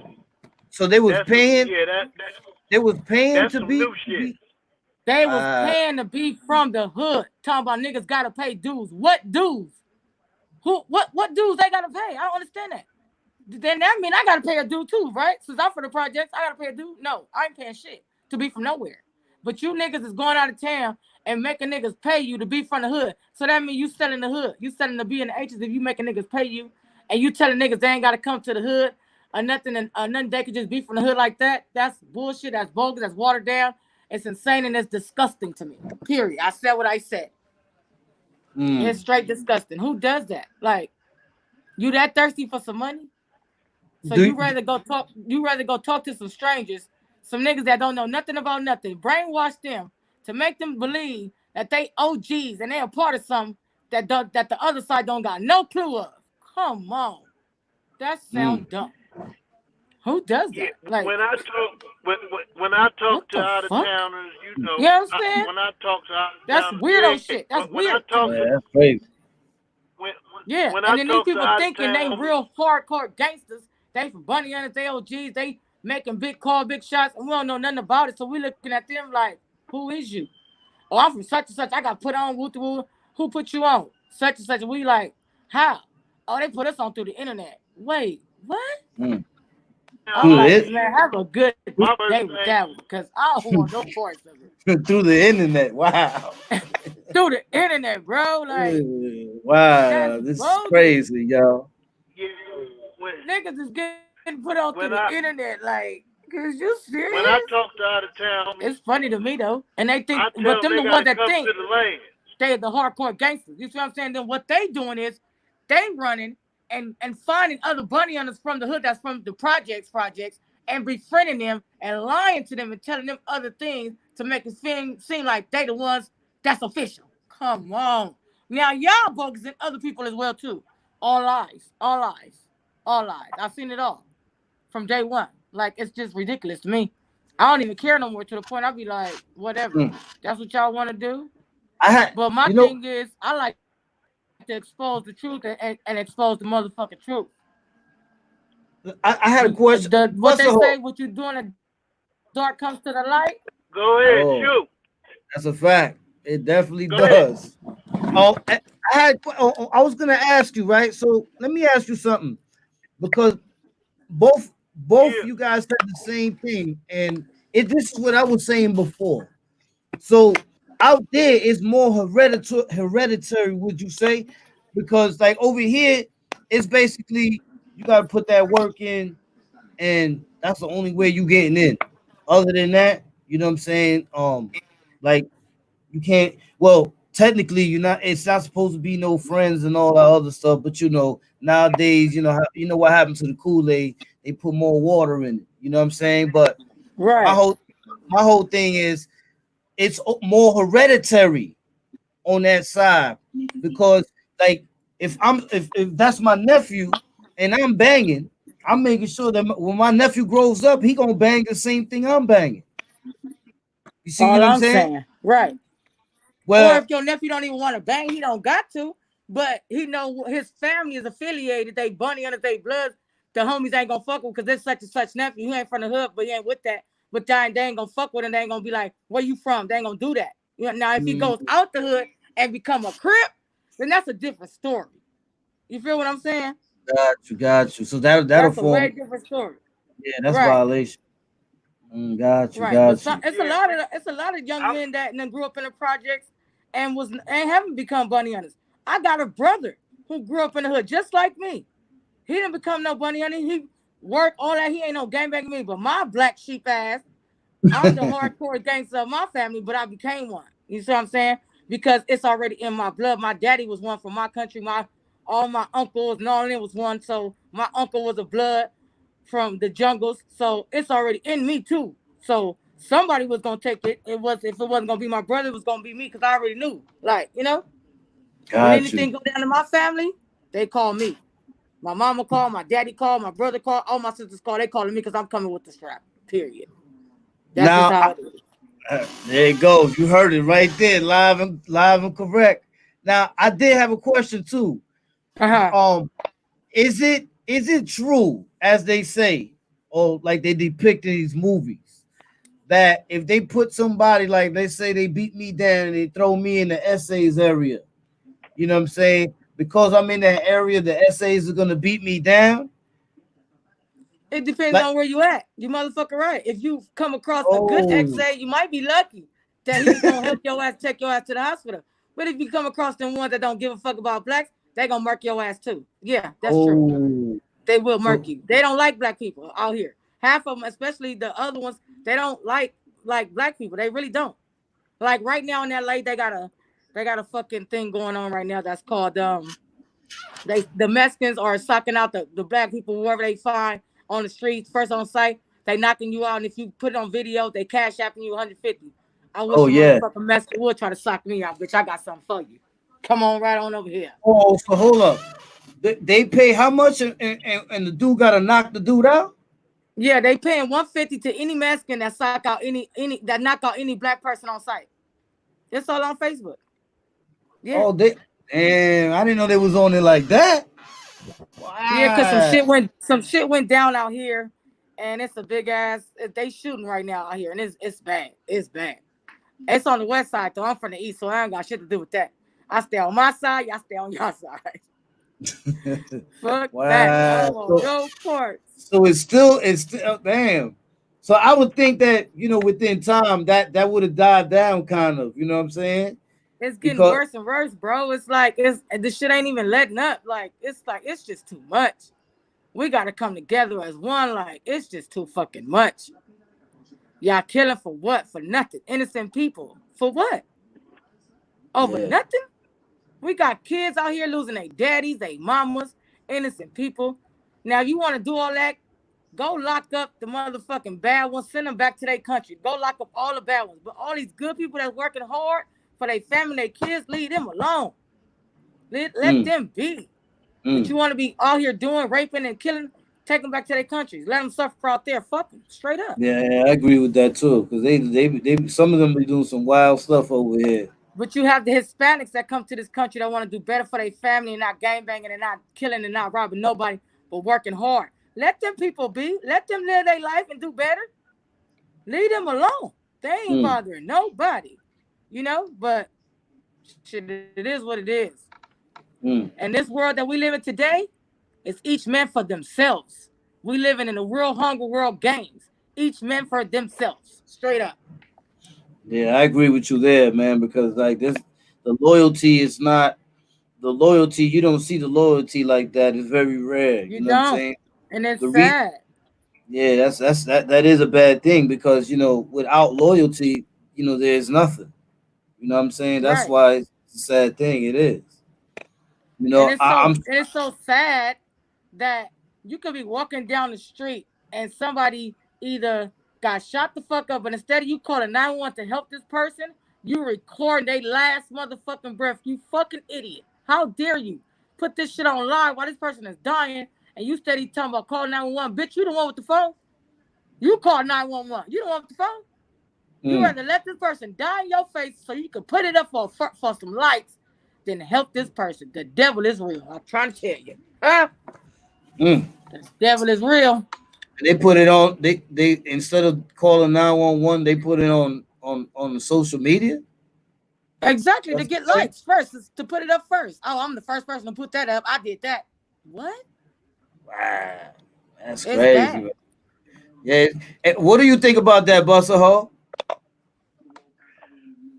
So they was That's some paying. yeah. They was paying That's to some be. new To shit. be They was uh, paying to be from the hood. Talking about niggas gotta pay dues. What dues? What dues they gotta pay? I don't understand that. Then that mean I gotta pay a due too, right? Since I'm for the projects, I gotta pay a due. No, I ain't paying shit to be from nowhere. But you niggas is going out of town and making niggas pay you to be from the hood. So that means you selling the hood. You selling the B and the H's if you making niggas pay you, and you telling niggas they ain't gotta come to the hood or nothing, and nothing they could just be from the hood like that. That's bullshit. That's bogus. That's watered down. It's insane and it's disgusting to me. Period. I said what I said. It's mm. straight disgusting. Who does that? Like, you that thirsty for some money? So Do you rather go talk to some strangers, some niggas that don't know nothing about nothing, brainwash them to make them believe that they OGs and they a part of something that the other side don't got no clue of. Come on. That sound mm. dumb. Who does Yeah, that? Like, when I talk what to the out of fuck? towners, You know what I'm saying? when I talk to out of That's towners, weirdo yeah. shit. That's When I weird to talk me. to Man, that's crazy. Yeah, when I and then these talk to people out of thinking they town homies, real hardcore gangsters. They from Bunny Hunters, they OGs, they making big call, big shots, and we don't know nothing about it. So we looking at them like, Who is you? Oh, I'm from such and such. I got put on. Woo. Who put you on? Such and such. And we like, how? Oh, they put us on through the internet. Wait, what? Mm. Now, Through Oh the man, have a good my day first with thing, that one because I don't want no parts of through the internet. Wow. it. Through the internet, bro. Like that's Wow, this is bogus. crazy, y'all. yeah, when Niggas is getting put on through the when I internet. Like, cause you serious? when I talk to out of town It's homies, funny to me though, and they think, I but tell them them the they ones gotta that come think to the land. they the hardcore gangsters. You see what I'm saying? Then what they doing is they running and finding other bunny hunters from the hood that's from the projects and befriending them and lying to them and telling them other things to make it seem like they the ones that's official. Come on. Now y'all bogus and other people as well too. All lies. All lies. All lies. I've seen it all from day one. Like it's just ridiculous to me. I don't even care no more to the point I'll be like, whatever. Mm. That's what y'all want to do. I had, But my you know, thing is, I like to expose the truth and expose the motherfucking truth. I had a question. What they First of say, what all, you do in the dark comes to the light. Go ahead, oh, shoot. that's a fact. It definitely Go ahead. does. Oh, I was gonna ask you, right? So let me ask you something because both Yeah. you guys said the same thing, and this is what I was saying before. So out there is more hereditary, would you say? Because like over here, it's basically you gotta put that work in, and that's the only way you getting in. Other than that, you know what I'm saying? Like you can't. Well, technically, you're not. It's not supposed to be no friends and all that other stuff. But you know, nowadays, you know what happened to the Kool Aid? They put more water in it. You know what I'm saying? But my Right. whole my whole thing is it's more hereditary on that side because like if that's my nephew and I'm banging, I'm making sure that when my nephew grows up, he gonna bang the same thing I'm banging. You see All what I'm I'm saying? saying. Right. Or Well, if your nephew don't even want to bang, he don't got to. But he know his family is affiliated. They bunny under their blood. The homies ain't gonna fuck with because there's such and such nephew. He ain't from the hood, but he ain't with that. But they ain't gonna fuck with him. They ain't gonna be like, "Where you from?" They ain't gonna do that. You know, now, if he mm, goes out the hood and become a crip, then that's a different story. You feel what I'm saying? got you. So that'll That's a way form. different story. Yeah, that's Right. violation. Right, but Got some, you. Yeah. it's a lot of young I'm men that grew up in the projects and haven't become bunny hunters. I got a brother who grew up in the hood just like me. He didn't become no bunny hunter. He worked all that. He ain't no gangbang me. But my black sheep ass, I'm the hardcore gangster of my family, but I became one. You see what I'm saying? Because it's already in my blood. My daddy was one from my country. My all my uncles and all of them was one. So my uncle was a blood from the jungles. So it's already in me too. So somebody was gonna take it. It was if it wasn't gonna be my brother, it was gonna be me because I already knew. Like, when Got you. anything go down to my family, they call me. My mama called, my daddy called, my brother called, all my sisters called. They calling me because I'm coming with the strap. Period. That's just Now how it is. there it goes. You heard it right there, live and correct. Now I did have a question too. Uh-huh. Um, is it true as they say, or like they depict in these movies, that if they put somebody like they say they beat me down and they throw me in the essays area, you know what I'm saying? Because I'm in that area, the essays are gonna beat me down. It depends Like, on where you at. You motherfucker right. If you come across a good oh, XA, you might be lucky that he's gonna help your ass take your ass to the hospital. But if you come across them ones that don't give a fuck about blacks, they gonna murk your ass too. Yeah, that's true. oh, They will murk so you. They don't like black people out here. Half of them, especially the other ones, they don't like black people. They really don't. Like right now in LA, they got a fucking thing going on right now that's called the Mexicans are sucking out the black people wherever they find on the streets. First on site, they knocking you out, and if you put it on video, they cash apping you 150. I wish oh a yeah. motherfucking Mexican would try to sock me out, bitch. I got something for you. Come on, right on over here. Oh, so hold up. They pay how much and the dude gotta knock the dude out? Yeah, they paying 150 to any Mexican that sock out any that knock out any black person on site. It's all on Facebook. Yeah. Oh, they damn, I didn't know they was on it like that. Yeah, cause Wow. some shit went down out here, and it's a big ass. They shooting right now out here, and it's bad. It's bad. It's on the west side, though. I'm from the east, so I ain't got shit to do with that. I stay on my side, y'all stay on your side. Fuck that. I Wow. don't want no parts. So it's still damn. So I would think that within time that would have died down, kind of. You know what I'm saying? It's getting Because worse and worse, bro. It's like this shit ain't even letting up. Like it's just too much. We gotta come together as one. Like it's just too fucking much. Y'all killing for what? For nothing. Innocent people. For what? Over yeah, nothing? We got kids out here losing their daddies, their mamas, innocent people. Now, you want to do all that? Go lock up the motherfucking bad ones. Send them back to their country. Go lock up all the bad ones. But all these good people that's working hard for their family, their kids, leave them alone. Let mm, them be. But mm. you want to be out here doing, raping, and killing? Take them back to their countries. Let them suffer out there. Fuck them. Straight up. Yeah, I agree with that too. Because they some of them be doing some wild stuff over here. But you have the Hispanics that come to this country that want to do better for their family and not gang banging and not killing and not robbing nobody, but working hard. Let them people be. Let them live their life and do better. Leave them alone. They ain't Mm, bothering nobody, But shit, it is what it is. mm. And this world that we live in today is each man for themselves. We living in a real hunger world games. Each man for themselves. Straight up. Yeah, I agree with you there, man. Because like this, the loyalty is not the loyalty. You don't see the loyalty like that. It's very rare. You You know what I'm don't. saying? And it's The re sad. Yeah, that is a bad thing because without loyalty, there's nothing. You know what I'm saying? That's Right. why it's a sad thing. It is. And it's I'm. so sad that you could be walking down the street and somebody either got shot the fuck up, but instead of you calling 911 to help this person, you recording their last motherfucking breath. You fucking idiot. How dare you put this shit online while this person is dying and you steady talking about calling 911? Bitch, you the one with the phone. You call 911. You the one with the phone. You Mm, rather let this person die in your face so you can put it up for some likes than help this person. The devil is real. I'm trying to tell you. Huh? mm. The devil is real. They put it on. They instead of calling 911, they put it on the social media. Exactly, to That's get what likes first, to put it up first. Oh, I'm the first person to put that up. I did that. What? wow, that's It's crazy. bad. Man. Yeah. What do you think about that, Buster Hall?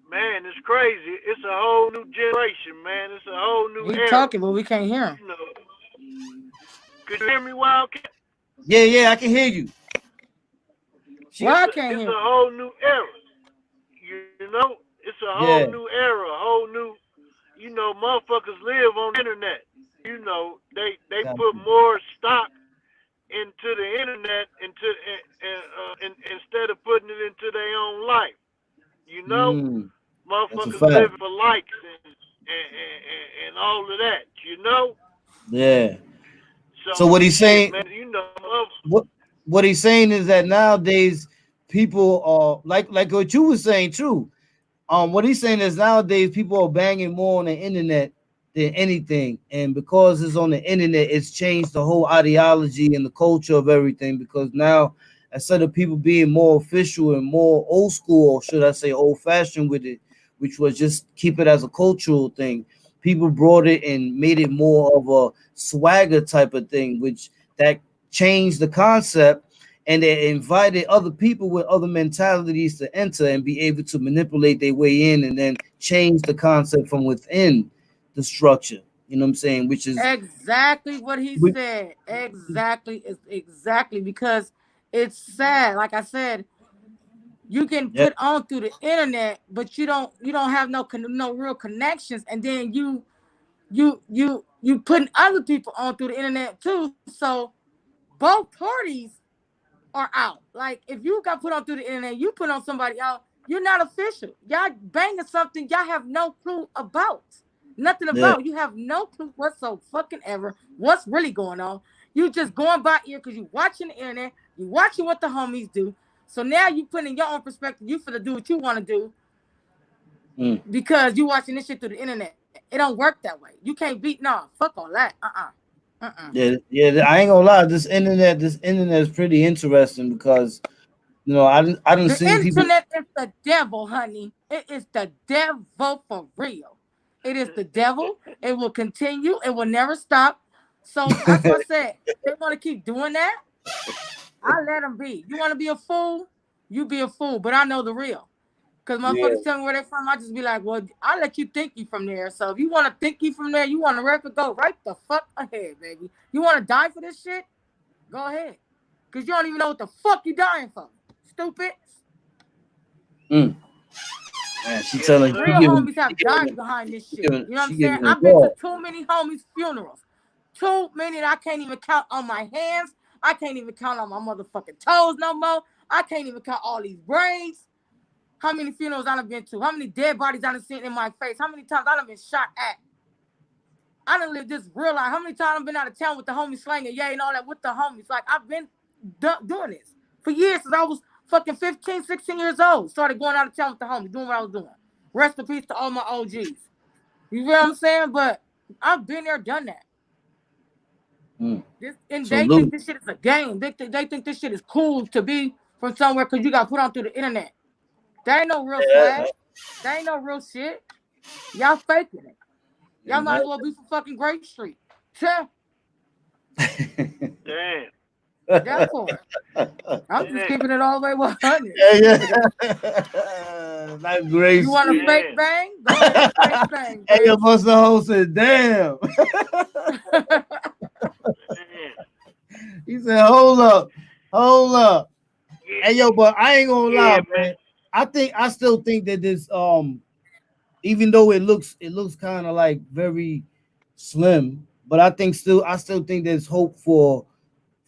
Man, it's crazy. It's a whole new generation, man. It's a whole new He era. talking, but we can't hear him. You know, could you hear me, Wildcat? Yeah, yeah, I can hear you. She, Why I can't It's hear him? a whole new era. You know, it's a whole yeah. new era, a whole new. Motherfuckers live on the internet. They Got put you. more stock into the internet instead of putting it into their own life. You know, Mm, that's a motherfuckers fact. living for likes and all of that. You know, Yeah. So so what he's shit, saying, man. what what he's saying is that nowadays people are like what you were saying too. What he's saying is nowadays people are banging more on the internet than anything, and because it's on the internet, it's changed the whole ideology and the culture of everything. Because now, instead of people being more official and more old school, or should I say old fashioned with it, which was just keep it as a cultural thing, people brought it and made it more of a swagger type of thing, which that changed the concept and they invited other people with other mentalities to enter and be able to manipulate their way in and then change the concept from within the structure. You know what I'm saying? Which is, Exactly what he which, said. Exactly because it's sad. Like I said, you can yeah, put on through the internet, but you don't have no real connections, and then you putting other people on through the internet too. So both parties are out. Like if you got put on through the internet, you put on somebody out, you're not official. Y'all banging something y'all have no clue about. Nothing yeah, about. You have no clue whatsoever fucking ever what's really going on. You just going by ear because you watching the internet, you watching what the homies do. So now you put in your own perspective, you finna do what you want to do mm, because you watching this shit through the internet. It don't work that way. You can't beat fuck all that. Uh-uh. yeah, yeah. I ain't gonna lie. This internet is pretty interesting because I didn't The see people. internet is the devil, honey. It is the devil for real. It is the devil. It will continue. It will never stop. So that's what I said. They want to keep doing that. I let them be. You want to be a fool? You be a fool. But I know the real. Because Yeah. motherfuckers tell me where they from. I just be like, well, I'll let you think you from there. So if you want to think you from there, you want to record, go right the fuck ahead, baby. You want to die for this shit? Go ahead. Because you don't even know what the fuck you dying for. Stupid. Mm. Man, she Yes, telling Real homies have died behind this shit. You know what I'm she saying? giving it I've been to raw. too many homies' funerals. Too many that I can't even count on my hands. I can't even count on my motherfucking toes no more. I can't even count all these braids. How many funerals I done been to? How many dead bodies I done seen in my face? How many times I done been shot at? I done lived this real life. How many times I've been out of town with the homies slanging, yeah, and all that with the homies? Like, I've been doing this for years since I was fucking 15, 16 years old. Started going out of town with the homies, doing what I was doing. Rest in peace to all my OGs. You know what I'm saying? But I've been there, done that. Mm. And they think Salute. this shit is a game. They think this shit is cool to be from somewhere because you got put on through the internet. That ain't no real swag. That ain't no real shit. Y'all faking it. Y'all might as well be from fucking Grape Street. Sure. damn, Therefore, I'm just damn, keeping it all the way 100. Not great You want a street. fake damn, bang? Go ahead, fake bang, Hey, your bitch. Buster Hole said, damn. damn. He said, hold up. Hold up. Yeah, Hey, yo, but I ain't gonna lie, yeah, man. man. I still think that this even though it looks kind of like very slim, but I still think there's hope for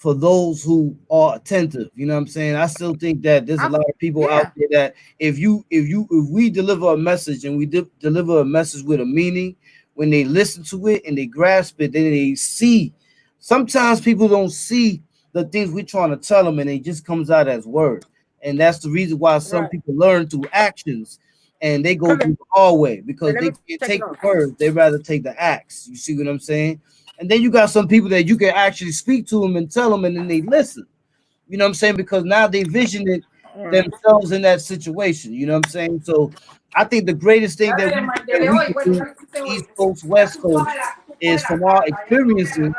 those who are attentive. You know what I'm saying? I still think that there's a I, lot of people out yeah, there that if we deliver a message and we deliver a message with a meaning, when they listen to it and they grasp it, then they see. Sometimes people don't see the things we're trying to tell them, and it just comes out as word. And that's the reason why some right. people learn through actions, and they go Come here. through the hard way Wait, because let they me can't take it take the off. words; they rather take the acts. You see what I'm saying? And then you got some people that you can actually speak to them and tell them, and then they listen. You know what I'm saying? Because now they vision it All right. themselves in that situation. You know what I'm saying? So I think the greatest thing that we can do, East Coast, West Coast, is from our experiences,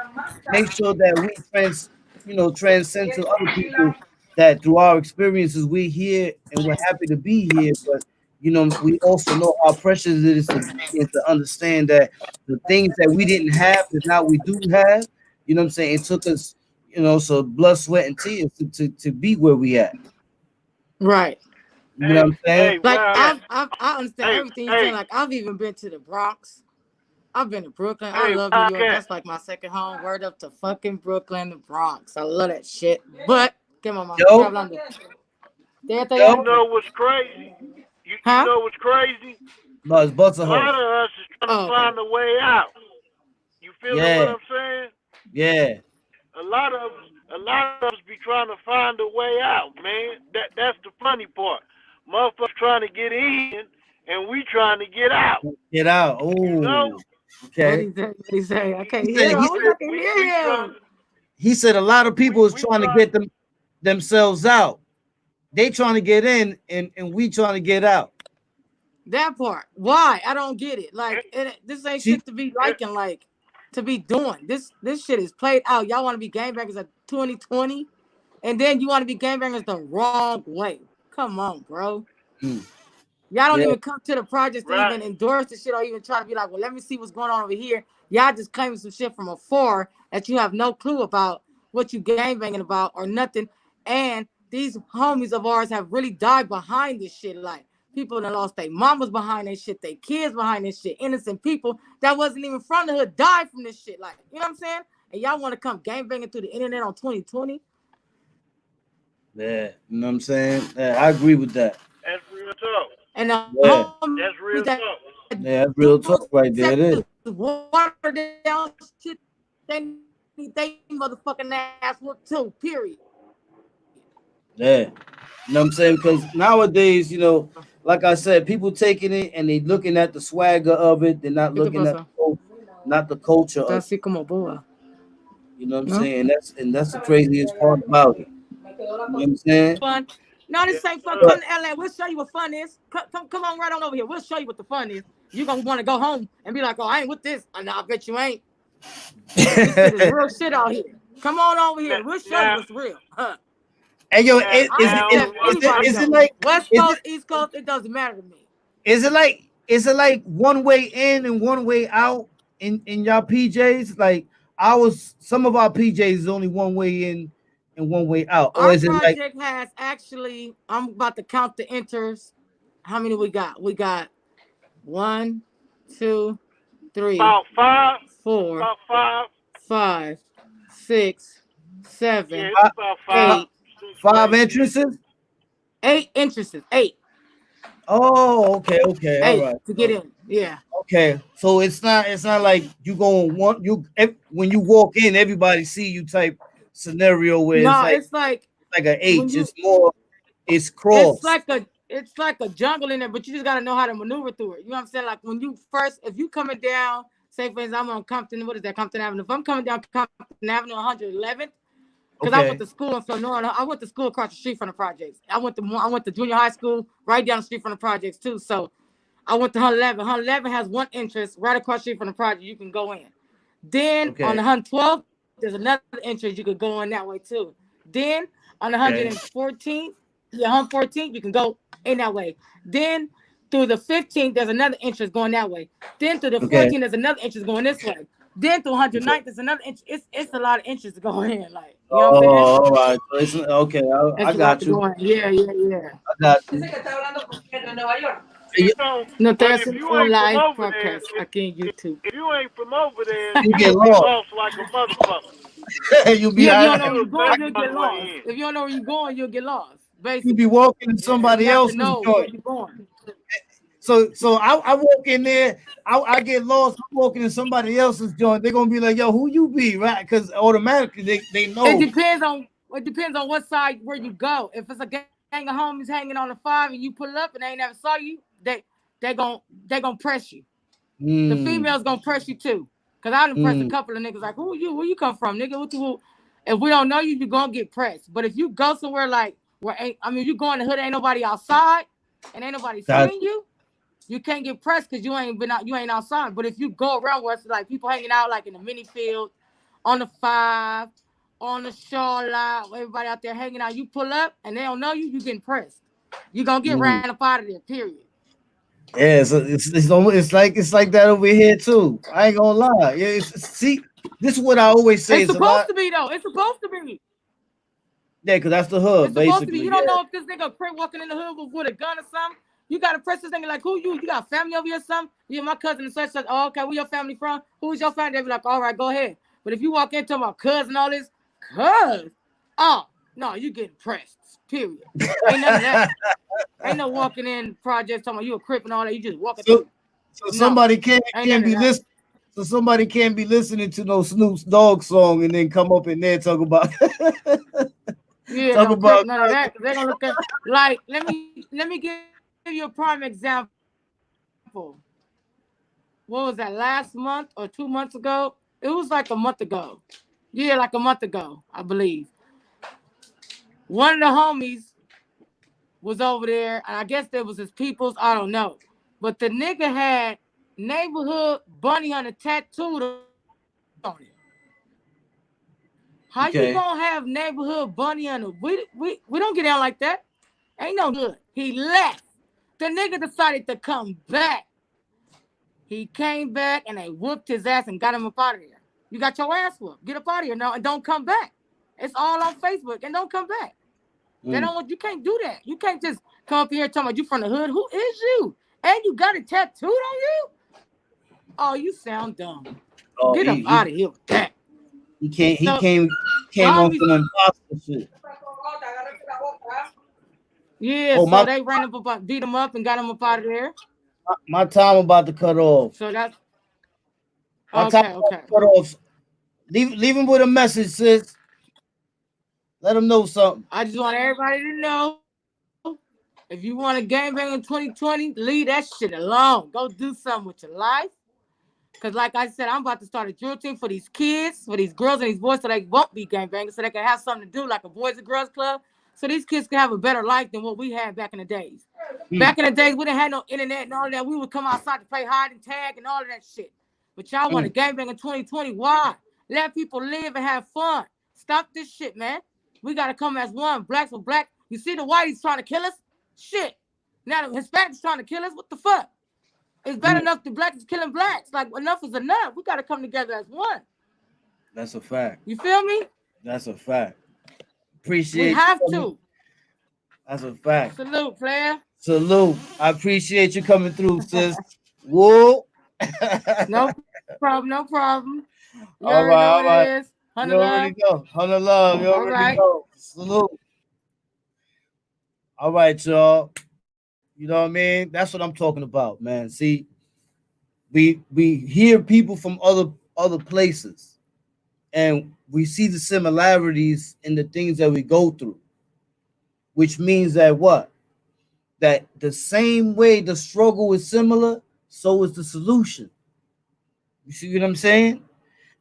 make sure that we transcend to other people that through our experiences we here and we're happy to be here. But we also know how precious it is to be and to understand that the things that we didn't have that now we do have. You know what I'm saying? It took us, so blood, sweat, and tears to be where we at. Right. You know what Hey, I'm saying? hey, Like where I'm at? I understand Hey, everything you're saying. hey, Like I've even been to the Bronx. I've been to Brooklyn. I hey, love New where York. I'm at? That's like my second home. Word up to fucking Brooklyn, the Bronx. I love that shit. But come on, mama. Yo, Hablando. Déjate yo, You ya. know what's crazy? You Huh? know what's crazy? no, it's A Butterhouse. lot of us is trying to Oh, okay. find a way out. You feeling what Yeah, I'm saying? yeah, A lot of us be trying to find a way out, man. That's the funny part. Motherfuckers trying to get in, and we trying to get out. get out. You know, Oh, What okay. he say? What he say? I can't He said hear him. I he wish said I could we hear trying him. he said a lot of people is we trying to trying get themselves out. They trying to get in, and we trying to get out. That part. Why? I don't get it. Like this ain't See, shit to be and, liking. Like to be doing. This shit is played out. Y'all want to be gangbangers at 2020, and then you want to be gangbangers the wrong way. Come on, bro. mm, Y'all don't yeah, even come to the projects to right. even endorse the shit or even try to be like, well, let me see what's going on over here. Y'all just claiming some shit from afar that you have no clue about what you gangbanging about or nothing. And these homies of ours have really died behind this shit. Like people that lost their mamas behind this shit, their kids behind this shit, innocent people that wasn't even from the hood died from this shit. Like, you know what I'm saying? And y'all want to come gangbanging through the internet on 2020? yeah. You know what I'm saying? Yeah, I agree with that. That's real talk. And the Yeah, homies That's that real do talk. yeah, that's real say talk right there. It is. water down shit, they motherfucking ass whoop too, period. Yeah, you know what I'm saying? Because nowadays, like I said, people taking it and they looking at the swagger of it. They're not ¿Qué te looking at pasa? not the culture Está of it. así como boba, You know what I'm ¿no? saying? And that's the craziest part about it. You know what I'm saying? Fun. No, this ain't fun. Uh, Come to LA. We'll show you what fun is. Come on right on over here. We'll show you what the fun is. You're gonna want to go home and be like, oh, I ain't with this. No, I bet you ain't. This shit is real shit out here. Come on over here. We'll show you now, what's real. Huh. And yo, now, I don't now, care if anybody is it goes. like West is Coast, it East Coast, it doesn't matter to me. is it like one way in and one way out in y'all PJs? Like some of our PJs is only one way in and one way out, or Our is it like project has actually, I'm about to count the enters. How many we got? We got 1, 2, 3, about 5, 4, about 5. 5, 6, Yeah, 7, it's fi- about fi- 5, 8, 6, five 8. Yeah. entrances? 8 entrances. 8. Oh, okay, all 8 right. to get in. Yeah. Okay, so it's not like you going want when you walk in, everybody see you type scenario where No, it's like an when H. you It's it's crossed. like a jungle in there, but you just gotta know how to maneuver through it. You know what I'm saying? Like when you first, if you coming down, say for instance, I'm on Compton, what is that, Compton Avenue? If I'm coming down Compton Avenue 111th, because I went Okay, to school in Florida. I went to school across the street from the projects. I went to junior high school right down the street from the projects too. So I went to 111. 111 has one entrance right across the street from the project. You can go in. Then on okay, the 112th, there's another entrance you could go in that way too. Then on the okay, 114th, yeah, 114th, you can go in that way. Then through the 15th, there's another entrance going that way. Then through the okay, 14th, there's another entrance going this way. Then through okay. 109th, there's another entrance. It's a lot of entrances to go in. Like, you know what I'm Oh, saying? all right. So it's okay. I It's a lot got to you. go in. Yeah, yeah, yeah. I got you. You You, know, No, but there's if an you on ain't from live over there, podcast. I can YouTube. if you ain't from over there, you you get will be lost. lost like a motherfucker. You be Yeah, if you I, don't know where You you're going, you'll a get way lost. in. If you don't know where you're going, you'll get lost. you be Basically, walking in Yeah. you somebody have to else's know where joint. you're going. So I walk in there, I get lost. I'm walking in somebody else's joint. They're gonna be like, "Yo, who you be?" Right? Because automatically they It know. depends on what side where you go. If it's a gang of homies hanging on the 5 and you pull up and they ain't never saw you, they gon' they gonna press you. The Mm, females gonna press you too. Cause I done pressed a mm, couple of niggas like, who you? Where you come from, nigga? What you? If we don't know you, you gonna get pressed. But if you go somewhere like where ain't, I mean, you go in the hood, ain't nobody outside, and ain't nobody got seeing you, you can't get pressed because you ain't been out, you ain't outside. But if you go around where it's like people hanging out like in the mini field, on the 5, on the shoreline, everybody out there hanging out, you pull up and they don't know you, you getting pressed. You gonna get mm. ran up out of there, period. Yeah, so it's like that over here too. I ain't gonna lie. Yeah, see, this is what I always say It's is a supposed lot. to be though. It's supposed to be. Yeah, because that's the hood It's supposed to be. basically. You don't Yeah. know if this nigga Crip walking in the hood with a gun or something. You gotta press this nigga like, who you? You got family over here or something? Yeah, my cousin and such. Oh, okay, where your family from? Who's your family? They be like, all right, go ahead. But if you walk into my cousin all this, oh no, you getting pressed. Period. Ain't none of that. Ain't no walking in projects talking about you a Crip and all that. You just walking So through. so No, somebody ain't can't none of be that. listening. So somebody can't be listening to no Snoop Dogg song and then come up in there and talk about Yeah, talk no Crip, about none of that. They're gonna look at like. Let me give you a prime example. What was that, last month or 2 months ago? It was like a month ago. Yeah, like a month ago, I believe. One of the homies was over there, and I guess there was his peoples. I don't know, but the nigga had neighborhood bunny hunter tattooed on it. How you okay. gonna have neighborhood bunny hunter? We don't get down like that. Ain't no good. He left. The nigga decided to come back. He came back and they whooped his ass and got him up out of there. You got your ass whooped. Get up out of here now and don't come back. It's all on Facebook and don't come back. They Mm. don't want you can't do that. You can't just come up here talking about you from the hood. Who is you? And you got it tattooed on you? Oh, you sound dumb. Oh, Get up out of here with that. he So the came on homies, some imposter shit. yeah, Oh so they ran up about beat him up and got him up out of there. my time about to cut off. So that's My time okay, about okay. to cut off. Leave him with a message, sis. Let him know something. I just want everybody to know if you want to gangbang in 2020, leave that shit alone. Go do something with your life. Because, like I said, I'm about to start a drill team for these kids, for these girls and these boys, so they won't be gangbangers, so they can have something to do, like a boys and girls club, so these kids can have a better life than what we had back in the days. Mm. Back in the days, we didn't have no internet and all that. We would come outside to play hide and tag and all of that shit. But y'all want to gangbang in 2020. Why? Let people live and have fun. Stop this shit, man. We got to come as one. Blacks for black. You see the whiteys trying to kill us? Shit. Now the Hispanics trying to kill us? What the fuck? It's bad enough the blacks is killing blacks. Like, enough is enough. We got to come together as one. That's a fact. You feel me? That's a fact. We Appreciate have you. to. That's a fact. Salute, player. Salute. I appreciate you coming through, sis. Whoa. No problem. No problem. You All already right, know all what right. it is. You 100 already love. know. 100 love. You All already right. know. Salute. All right, y'all. You know what I mean? That's what I'm talking about, man. See, we hear people from other places, and we see the similarities in the things that we go through, which means that what? That the same way the struggle is similar, so is the solution. You see what I'm saying?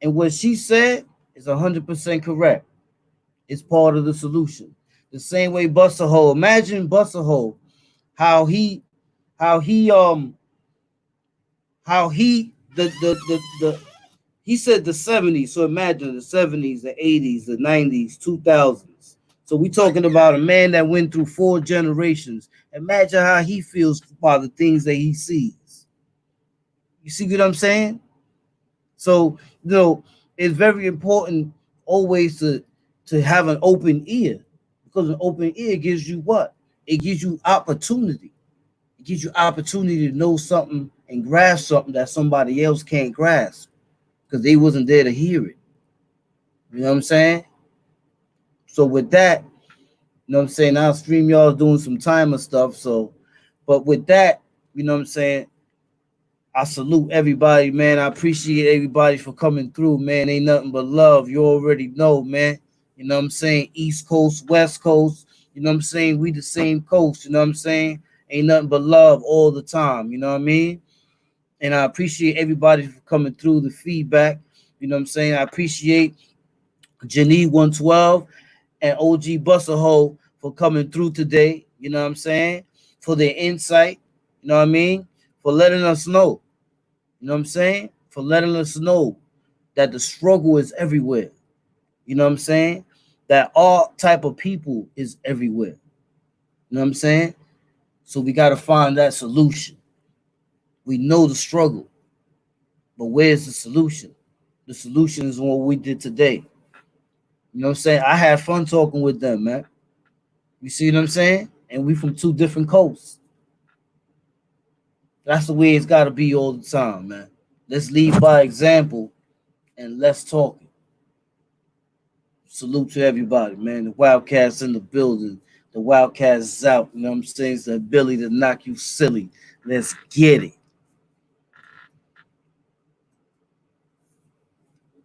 And what she said is 100% correct. It's part of the solution. The same way Buster Hole. Imagine Buster Hole, how he, how he, how he, the he said the 70s. So imagine the 70s, the 80s, the 90s, 2000s. So we talking about a man that went through 4 generations. Imagine how he feels about the things that he sees. You see what I'm saying? So, it's very important always to have an open ear, because an open ear gives you what? It gives you opportunity. It gives you opportunity to know something and grasp something that somebody else can't grasp because they wasn't there to hear it. You know what I'm saying? So with that, I'm saying, now StreamYard's doing some timer stuff. So, but with that, what I'm saying, I salute everybody, man. I appreciate everybody for coming through, man. Ain't nothing but love. You already know, man. You know what I'm saying? East Coast, West Coast. You know what I'm saying? We the same coast. You know what I'm saying? Ain't nothing but love all the time. You know what I mean? And I appreciate everybody for coming through, the feedback. You know what I'm saying? I appreciate Janie 112 and OG Busserhole for coming through today. You know what I'm saying? For their insight. You know what I mean? For letting us know. You know what I'm saying? For letting us know that the struggle is everywhere. You know what I'm saying? That all type of people is everywhere. You know what I'm saying? So we got to find that solution. We know the struggle, but where's the solution? The solution is what we did today. You know what I'm saying? I had fun talking with them, man. You see what I'm saying? And we from 2 different coasts. That's the way it's got to be all the time, man. Let's lead by example and let's talk. Salute to everybody, man. The Wildcats in the building. The Wildcats is out. You know what I'm saying? It's the ability to knock you silly. Let's get it.